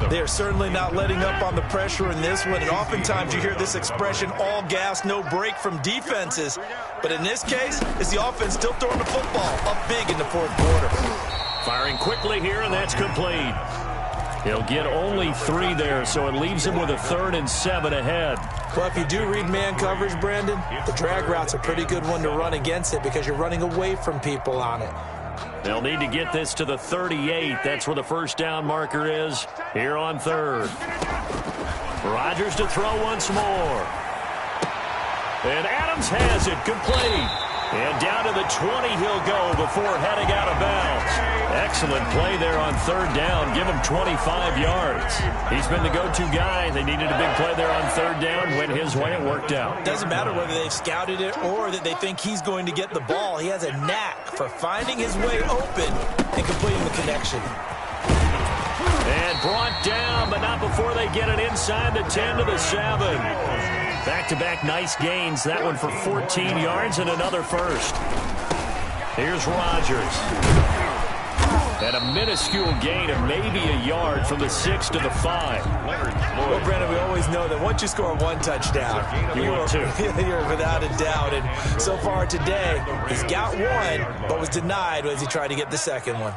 They're certainly not letting up on the pressure in this one, and oftentimes you hear this expression, all gas, no break from defenses. But in this case, it's the offense still throwing the football up big in the 4th quarter. Firing quickly here, and that's complete. He'll get only 3 there, so it leaves him with a 3rd and 7 ahead. Well, if you do read man coverage, Brandon, the drag route's a pretty good one to run against it because you're running away from people on it. They'll need to get this to the 38. That's where the first down marker is here on 3rd. Rodgers to throw once more. And Adams has it complete. And down to the 20 he'll go before heading out of bounds. Excellent play there on 3rd down. Give him 25 yards. He's been the go-to guy. They needed a big play there on 3rd down. Went his way. It worked out. Doesn't matter whether they've scouted it or that they think he's going to get the ball. He has a knack for finding his way open and completing the connection. And brought down, but not before they get it inside the 10 to the 7. Back-to-back nice gains. That one for 14 yards and another first. Here's Rodgers. And a minuscule gain of maybe a yard from the 6 to the 5. Well, Brandon, we always know that once you score one touchdown, you're without a doubt. And so far today, he's got one, but was denied as he tried to get the second one.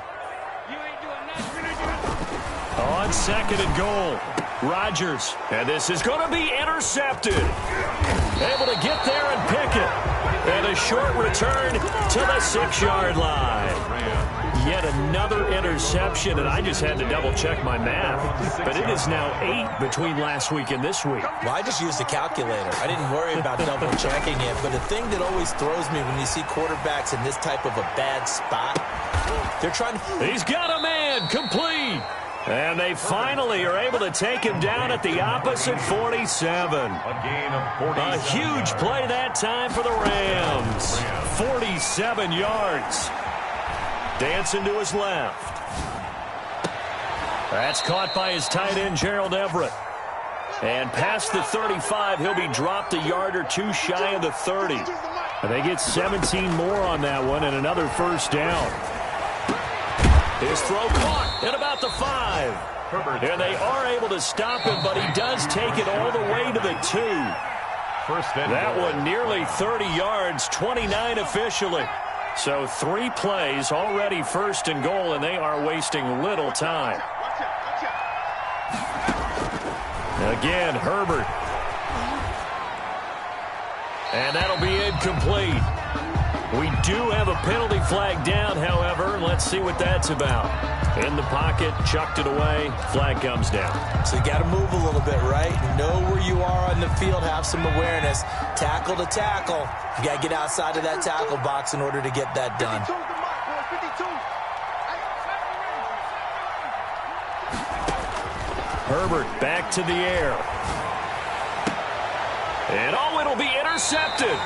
On 2nd and goal, Rodgers. And this is going to be intercepted. Able to get there and pick it. And a short return to the 6-yard line. Yet another interception, and I just had to double-check my math. But it is now 8 between last week and this week. Well, I just used a calculator. I didn't worry about double-checking it. But the thing that always throws me when you see quarterbacks in this type of a bad spot, they're trying to... He's got a man, complete. And they finally are able to take him down at the opposite 47. A gain of 47. A huge play that time for the Rams. 47 yards. Dancing to his left. That's caught by his tight end, Gerald Everett. And past the 35, he'll be dropped a yard or two shy of the 30. And they get 17 more on that one and another first down. His throw caught at about the 5. And they are able to stop him, but he does take it all the way to the 2. That one nearly 30 yards, 29 officially. So 3 plays already 1st and goal, and they are wasting little time. Again, Herbert. And that'll be incomplete. We do have a penalty flag down, however. Let's see what that's about. In the pocket, chucked it away. Flag comes down. So you got to move a little bit, right? Know where you are on the field, have some awareness. Tackle to tackle. You got to get outside of that tackle box in order to get that done. Herbert back to the air. And oh, it'll be intercepted.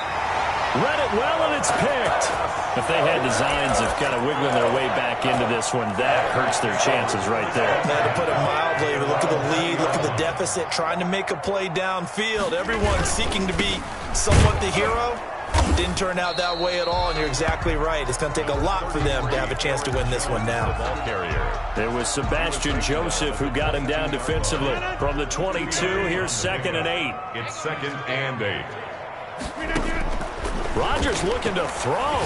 Read it well, and it's picked. If they had designs of kind of wiggling their way back into this one, that hurts their chances right there. Now, to put it mildly, look at the lead, look at the deficit, trying to make a play downfield. Everyone seeking to be somewhat the hero. Didn't turn out that way at all, and you're exactly right. It's going to take a lot for them to have a chance to win this one now. There was Sebastian Joseph who got him down defensively. From the 22, here's 2nd and 8. It's 2nd and 8. Rodgers looking to throw.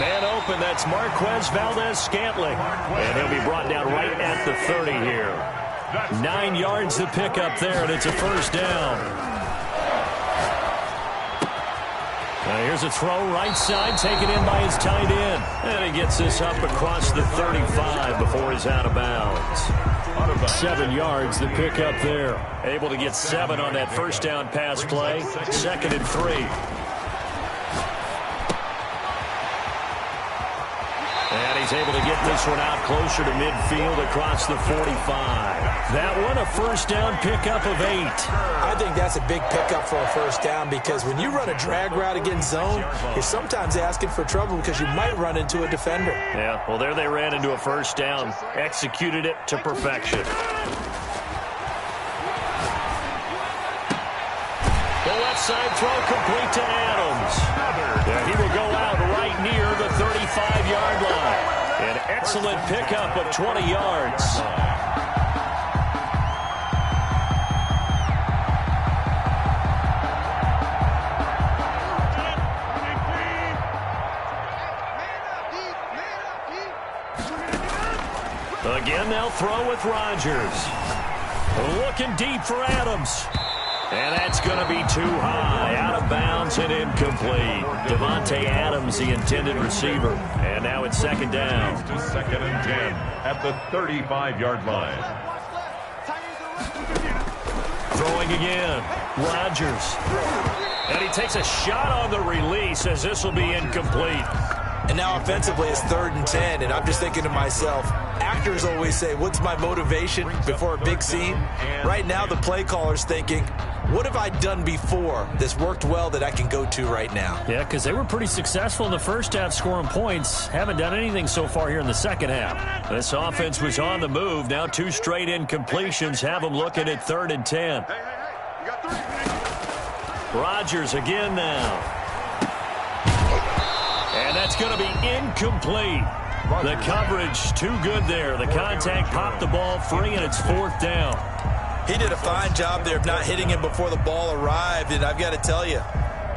Man open, that's Marquez Valdez-Scantling. And he'll be brought down right at the 30 here. 9 yards to pick up there, and it's a first down. Here's a throw right side, taken in by his tight end. And he gets this up across the 35 before he's out of bounds. 7 yards to pick up there. Able to get 7 on that first down pass play. 2nd and 3. And he's able to get this one out closer to midfield across the 45. That one a first down pickup of 8. I think that's a big pickup for a first down because when you run a drag route against zone, you're sometimes asking for trouble because you might run into a defender. Yeah, well, there they ran into a first down. Executed it to perfection. The left side throw complete to Adams. Yeah, he will go out right near the 35-yard line. An excellent pickup of 20 yards. Again, they'll throw with Rodgers. Looking deep for Adams. And that's going to be too high. Out of bounds and incomplete. Devontae Adams, the intended receiver. And now it's 2nd down. To 2nd and 10 at the 35-yard line. Throwing again. Rodgers. And he takes a shot on the release as this will be incomplete. And now offensively it's 3rd and 10, and I'm just thinking to myself, actors always say, what's my motivation before a big scene? Right now the play caller's thinking, what have I done before that's worked well that I can go to right now? Yeah, because they were pretty successful in the first half scoring points. Haven't done anything so far here in the second half. This offense was on the move. Now 2 straight incompletions have them looking at 3rd and 10. Hey, you got 3. Rodgers again now. And that's going to be incomplete. The coverage too good there. The contact popped the ball free, and it's 4th down. He did a fine job there of not hitting him before the ball arrived, and I've got to tell you,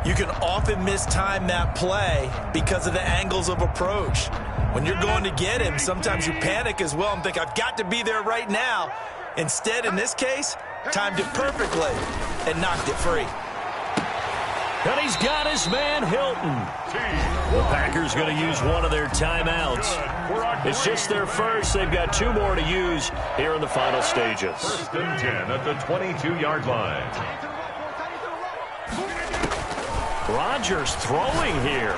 you can often mistime that play because of the angles of approach. When you're going to get him, sometimes you panic as well and think, I've got to be there right now. Instead, in this case, timed it perfectly and knocked it free. And he's got his man, Hilton. The Packers going to use one of their timeouts. It's just their first. They've got 2 more to use here in the final stages. 1st and 10 at the 22-yard line. Rodgers throwing here.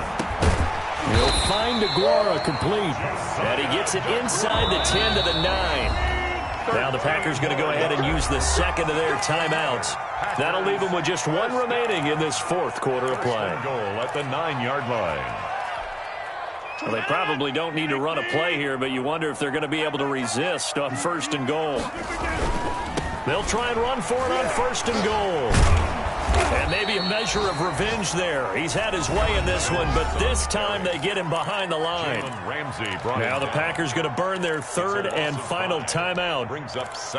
He'll find Aguara complete. And he gets it inside the 10 to the 9. Now the Packers going to go ahead and use the second of their timeouts. That'll leave them with just 1 remaining in this 4th quarter of play. Goal at the 9-yard line. Well, they probably don't need to run a play here, but you wonder if they're going to be able to resist on 1st and goal. They'll try and run for it on 1st and goal. And maybe a measure of revenge there. He's had his way in this one, but this time they get him behind the line. Now the Packers going to burn their 3rd and final timeout.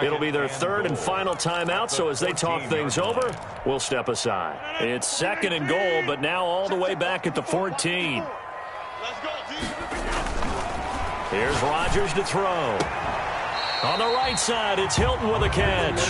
It'll be their 3rd and final timeout, so as they talk things over, we'll step aside. It's 2nd and goal, but now all the way back at the 14. Here's Rodgers to throw. On the right side, it's Hilton with a catch.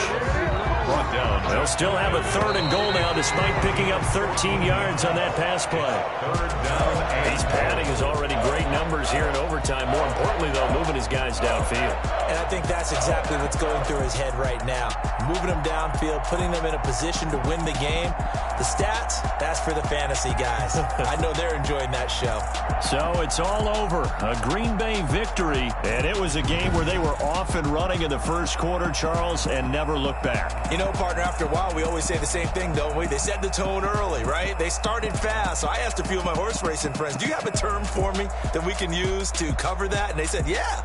Brought down. They'll still have a 3rd and goal now despite picking up 13 yards on that pass play. 3rd down. He's padding his already great numbers here in overtime. More importantly, though, moving his guys downfield. And I think that's exactly what's going through his head right now. Moving them downfield, putting them in a position to win the game. The stats, that's for the fantasy guys. I know they're enjoying that show. So it's all over. A Green Bay victory. And it was a game where they were off and running in the 1st quarter, Charles, and never looked back. You know, partner, after a while, we always say the same thing, don't we? They set the tone early, right? They started fast. So I asked a few of my horse racing friends, do you have a term for me that we can use to cover that? And they said, yeah.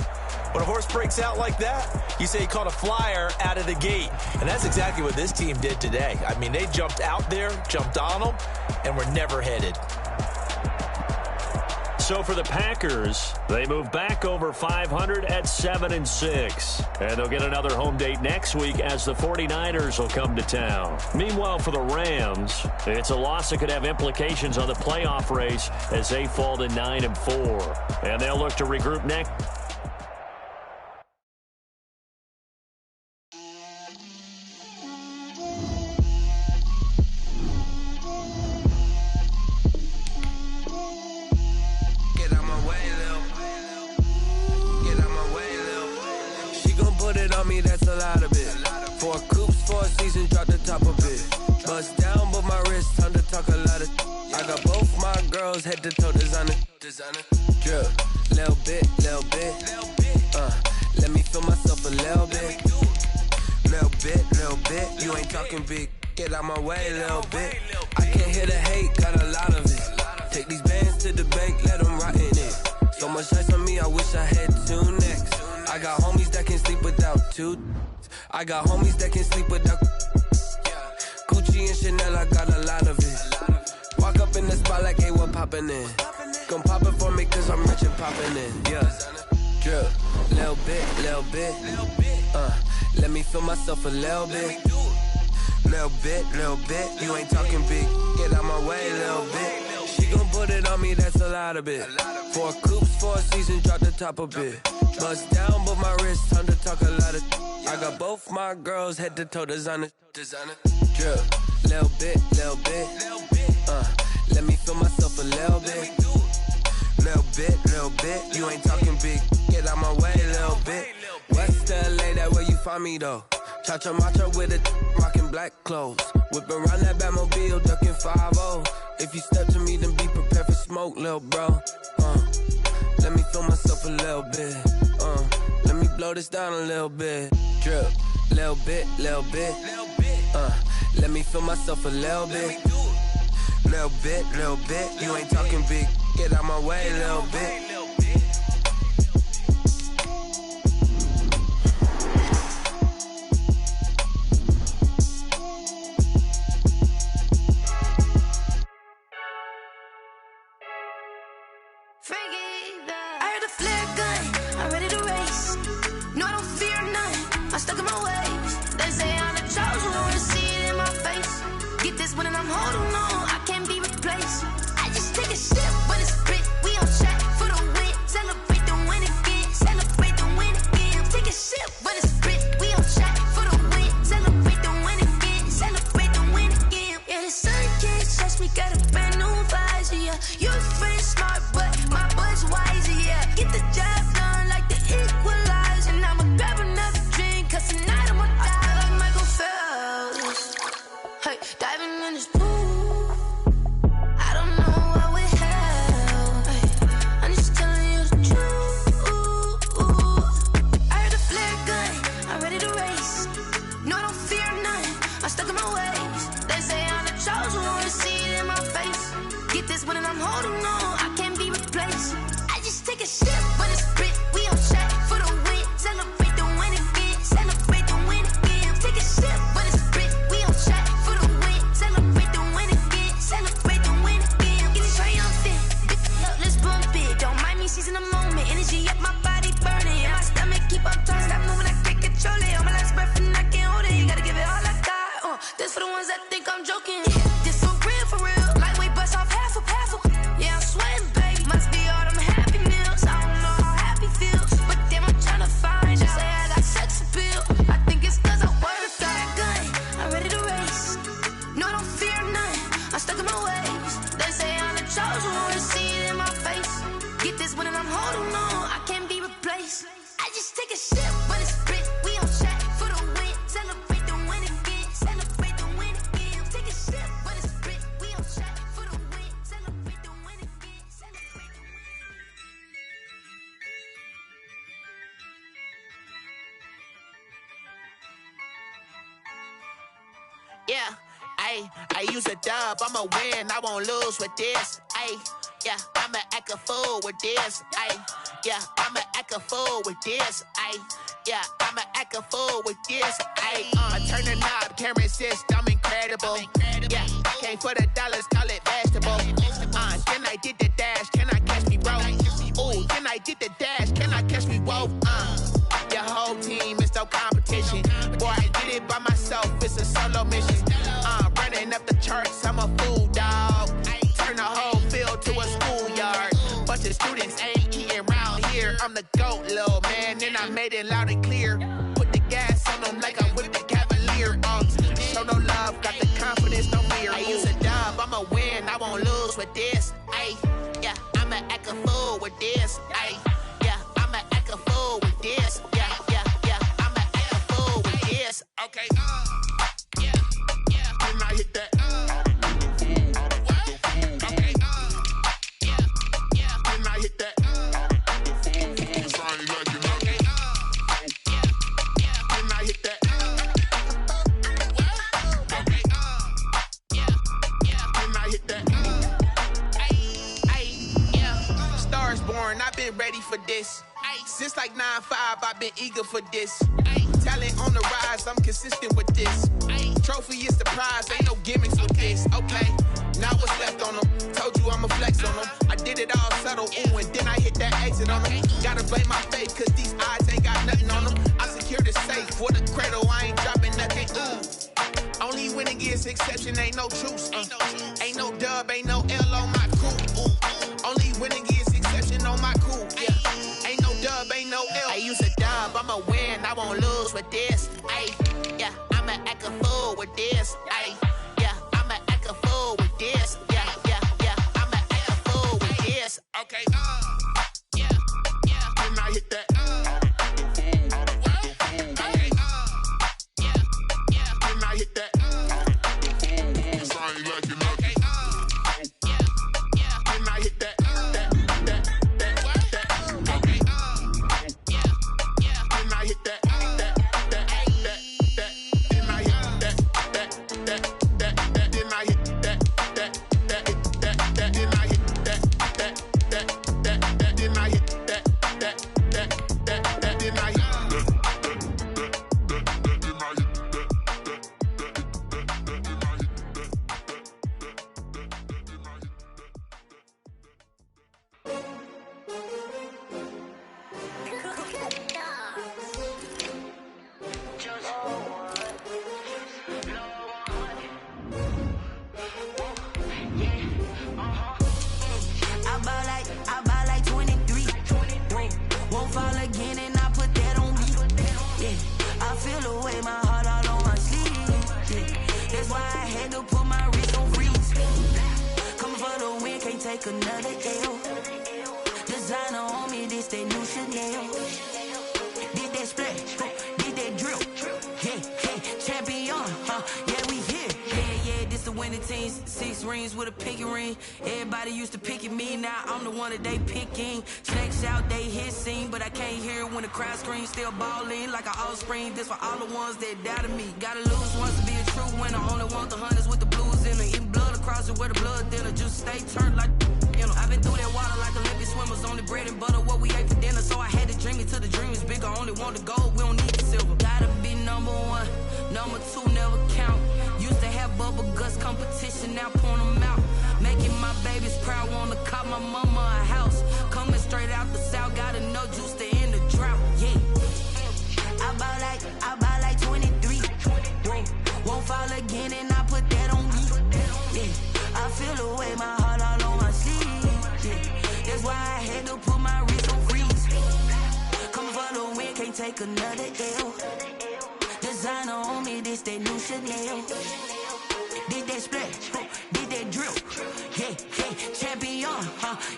When a horse breaks out like that, you say he caught a flyer out of the gate. And that's exactly what this team did today. I mean, they jumped out there, jumped on them, and were never headed. So for the Packers, they move back over 500 at 7-6. And they'll get another home date next week as the 49ers will come to town. Meanwhile, for the Rams, it's a loss that could have implications on the playoff race as they fall to 9-4. And they'll look to regroup next. That's a lot of it. 4 coops, 4 seasons, drop the top of it. Bust down, but my wrist, time to talk a lot of. I got both my girls head to toe designer. Drip, little bit. Let me feel myself a little bit. Little bit. You ain't talking big. Get out my way, little bit. I can't hear the hate, got a lot of it. Take these bands to the bank, let them rot in it. So much ice on me, I wish I had 2 necks. I got homies that can sleep without 2. I got homies that can sleep without Gucci and Chanel, I got a lot of it. Walk up in the spot like, hey, what poppin' in? Gon' pop it for me cause I'm rich and poppin' in. Yeah, drip, little bit. Let me feel myself a little bit. Little bit. You ain't talking big. Get out my way, little bit. She gon' put it on me, that's a lot of it. 4 coops, 4 seasons, drop the top a bit. Bust down, but my wrist, time to talk a lot of. I got both my girls head to toe designer. Drip, little bit. Let me feel myself a little bit. Little bit. You ain't talking big. Get out my way, little bit. West LA, that where you find me though. Cha-cha matcha with a rockin' black clothes. Whippin' around that Batmobile, duckin' 5-0. If you step to me, then be prepared for smoke, lil' bro. Let me feel myself a little bit. Let me blow this down a little bit. Drip, little bit. Let me feel myself a little bit. Little bit. You ain't talking big. Get out my way, little bit. This for the ones that think I'm joking. This for real. Lightweight bust off half a. Yeah, I'm sweating, baby. Must be all them happy meals. I don't know how happy feels, but damn, I'm trying to find out. Say I got sex appeal. I think it's cause I work that gun. I'm ready to race. No, I don't fear none. I'm stuck in my ways. They say I'm the chosen one. See it in my face. Get this one and I'm holding on. I can't be replaced. I just take a sip, but it's split. We on chat for the win. Celebrate the win again. Celebrate the win again. Take a sip, but it's split. We on chat for the win. Celebrate the win again. Celebrate the win. Yeah, I use a dub, I'ma win, I won't lose with this. Yeah, I'ma act a fool with this. Yeah, I'ma act a fool with this. Yeah, I'ma act a fool with this. I turn the knob, can't resist, I'm incredible. Yeah, came for the dollars, call it vegetable. Then I did the dash, can I catch me, bro? Ooh, then I did the dash, can I catch me, whoa? Your whole team is no competition. Boy, I did it by myself, it's a solo mission. Running up the charts, I'm a fool, dog. Turn the whole field to a schoolyard. Bunch of students ain't eating round here. I'm the GOAT, little man, and I made it loud and clear. Put the gas on them like I whipped the Cavalier. Show no love, got the confidence, no fear. I use a dub, I'ma win, I won't lose with this. Yeah, I'ma act a fool with this. Yeah, I'ma act a fool with this. Yeah, I'ma act a fool with this. Okay, yeah, then I hit that. Okay, yeah, then I hit that. I've been ready for this. Since like 9-5, I've been eager for this. Talent on the rise, I'm consistent with this. Trophy is the prize, ain't no gimmicks with this. Okay, now what's left on them? Told you I'ma flex on them. I did it all subtle, ooh, and then I hit that exit on them. Gotta blame my faith, cause these odds ain't got nothing on them. I secured the safe for the cradle, I ain't dropping nothing, ooh. Only winning is exception, ain't no truce. Ain't no dub, ain't no L on my crew, ooh. Only winning is exception on my cool, yeah. Ain't no dub, ain't no L. I use a dub, I'ma win, I won't lose with this. Yeah, I'ma act a fool with this. Yeah, I'ma act a fool with this. Yeah, I'ma act a fool with this. Okay, yeah, then I hit that. Okay, yeah, then I hit that. Still ballin' like an offspring. This for all the ones that doubted me. Gotta lose once to be a true winner. Only want the hunters with the blues in it. Eating blood across it where the blood thinner. Just stay turned like, you know. I've been through that water like Olympic swimmers. Only bread and butter what we ate for dinner. So I had to dream it till the dream is bigger. Only want the gold, we don't need the silver. Gotta be number one, number two never count. Used to have bubble guts competition, now point them out. Making my babies proud, wanna cop my mama a house. Coming straight out the south, gotta know juice to end the drought. Yeah. I bought like 23. Won't fall again take another L. Designer on me, this that new Chanel. Did that splash, did that drill. Yeah, yeah, champion,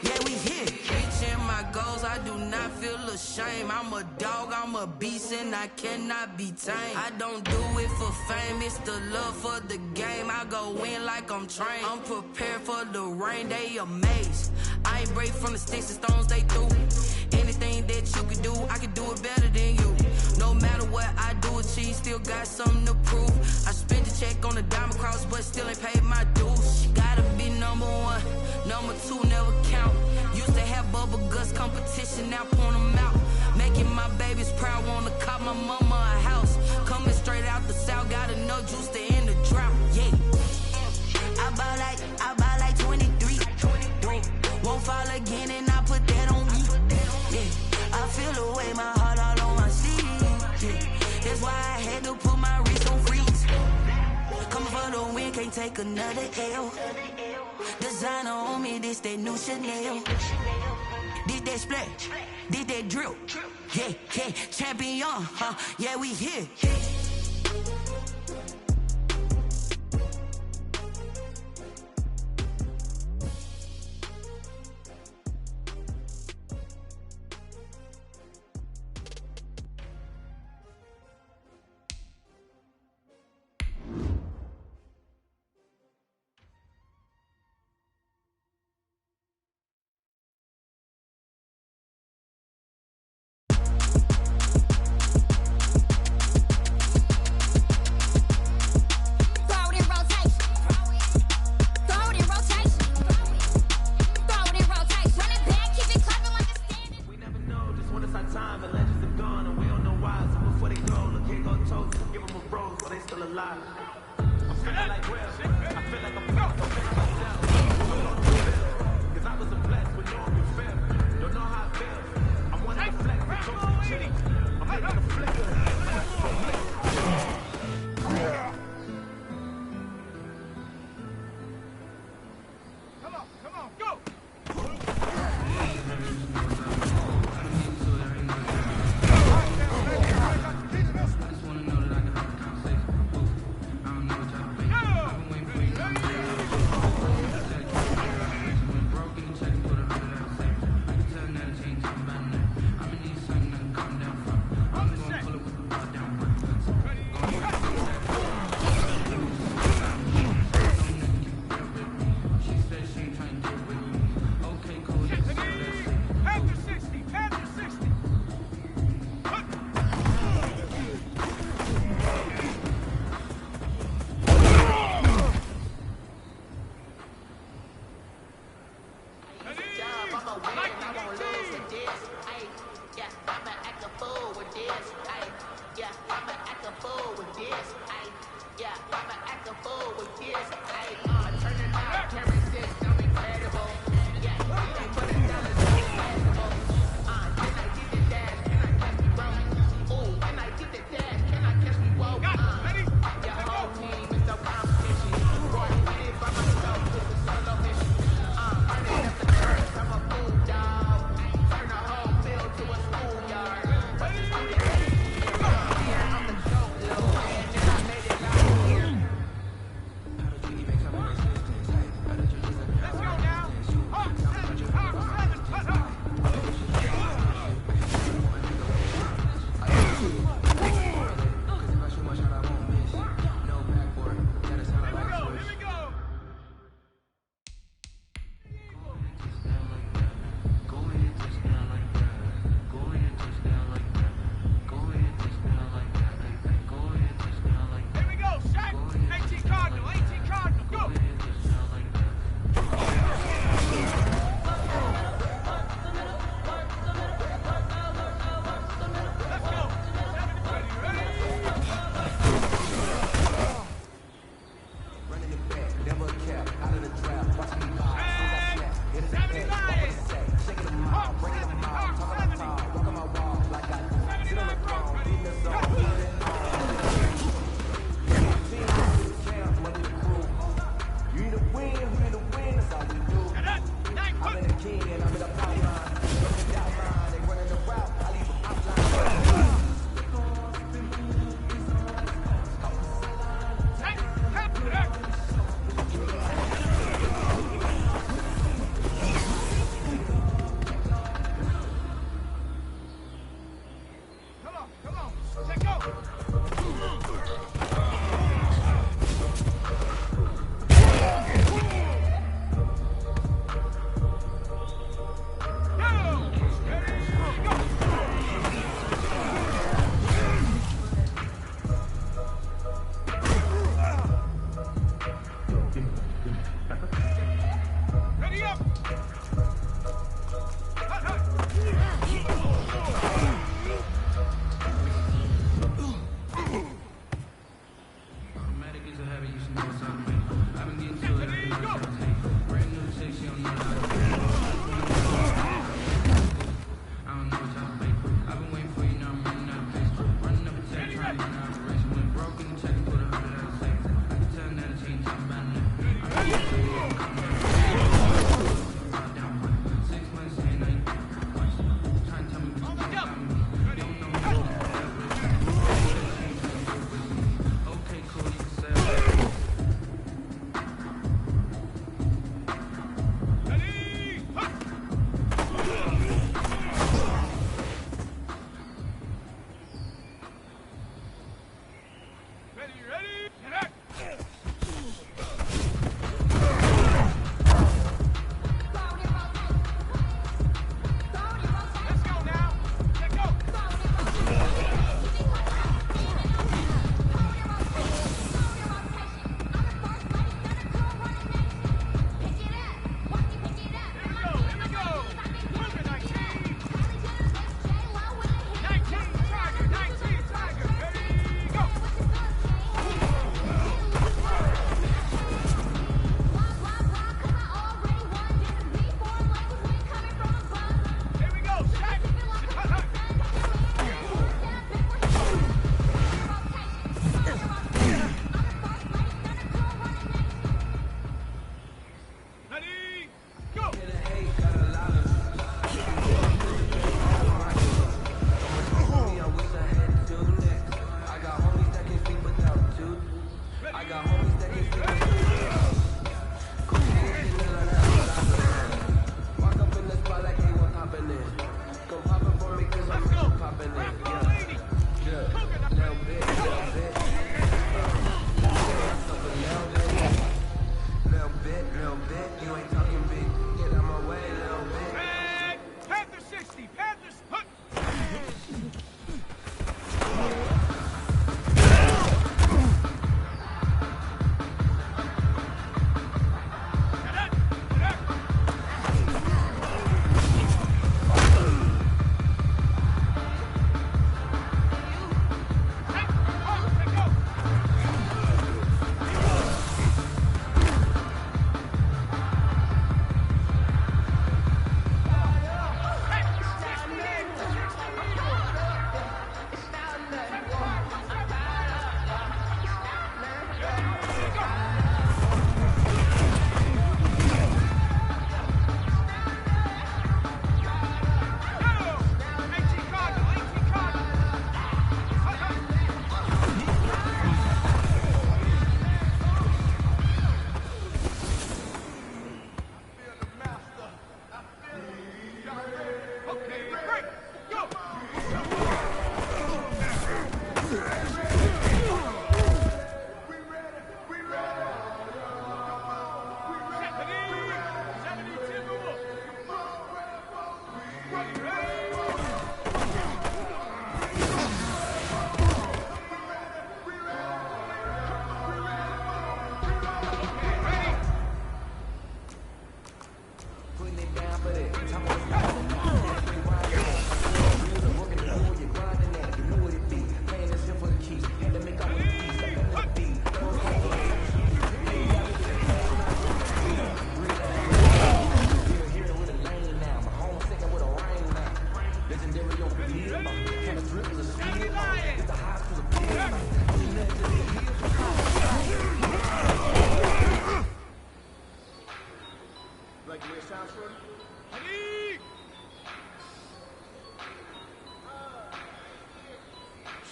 yeah, we here. Reaching my goals, I do not feel ashamed. I'm a dog, I'm a beast, and I cannot be tamed. I don't do it for fame, it's the love for the game. I go in like I'm trained. I'm prepared for the rain, they amazed. I ain't break from the sticks and stones they threw. Anything that you can do, I can do it better than you. No matter what I do, achieve, still got something to prove. I spent the check on the diamond cross, but still ain't paid my dues. Gotta be number one, number two never count. Used to have bubble guts competition, now point them out. Making my babies proud, wanna cop my mama a house. Coming straight out the south, got enough juice to end the drought. Yeah, I buy like 23. Won't fall again, and I put that on me. Yeah, I feel the way, my heart all on my sleeve. Yeah, that's why I had to put my wrist on freeze. Coming for the win, can't take another L. Designer on me, this that new Chanel. Did that splash, did that drill. Yeah, yeah, champion, yeah, we here. Come on, let's go. Ready up. Automatic is a habit, you should know what's up, man. I've been getting to it every night. Brand new chick, she don't know how to play. I don't know what y'all play. I've been waiting for you, now I'm running out of pace. Running up a check, trying to run out of operation. Went broke in the check and put 100 out of savings. I can tell now that she ain't talking about nothing. I'm getting to it, I'm down one. 6 months, ain't nothing. Trying to tell me what you think about me. You don't know me. Okay, cool, you can say it. Ready, and act. Let's go now. Let's go. Here we go. Move it, 19. 19, Tiger. 19, Tiger. Ready, go. Here we go. Shaq. Ready, go. Let's go. Rap 480. Red. Panther 60. Panthers. Hook.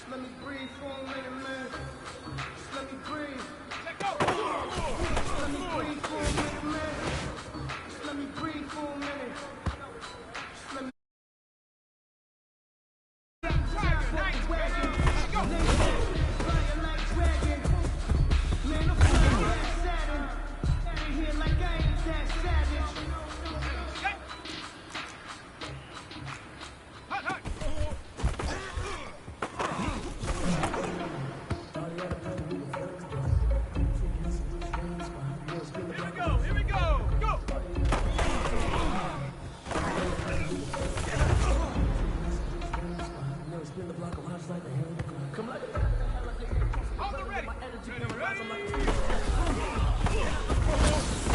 Let me breathe for a minute, man. Just let me breathe. Let go. Just let me breathe for a minute, man. Just let me breathe for a minute. Just let me. Tiger, 19. Hold the ready. Ready.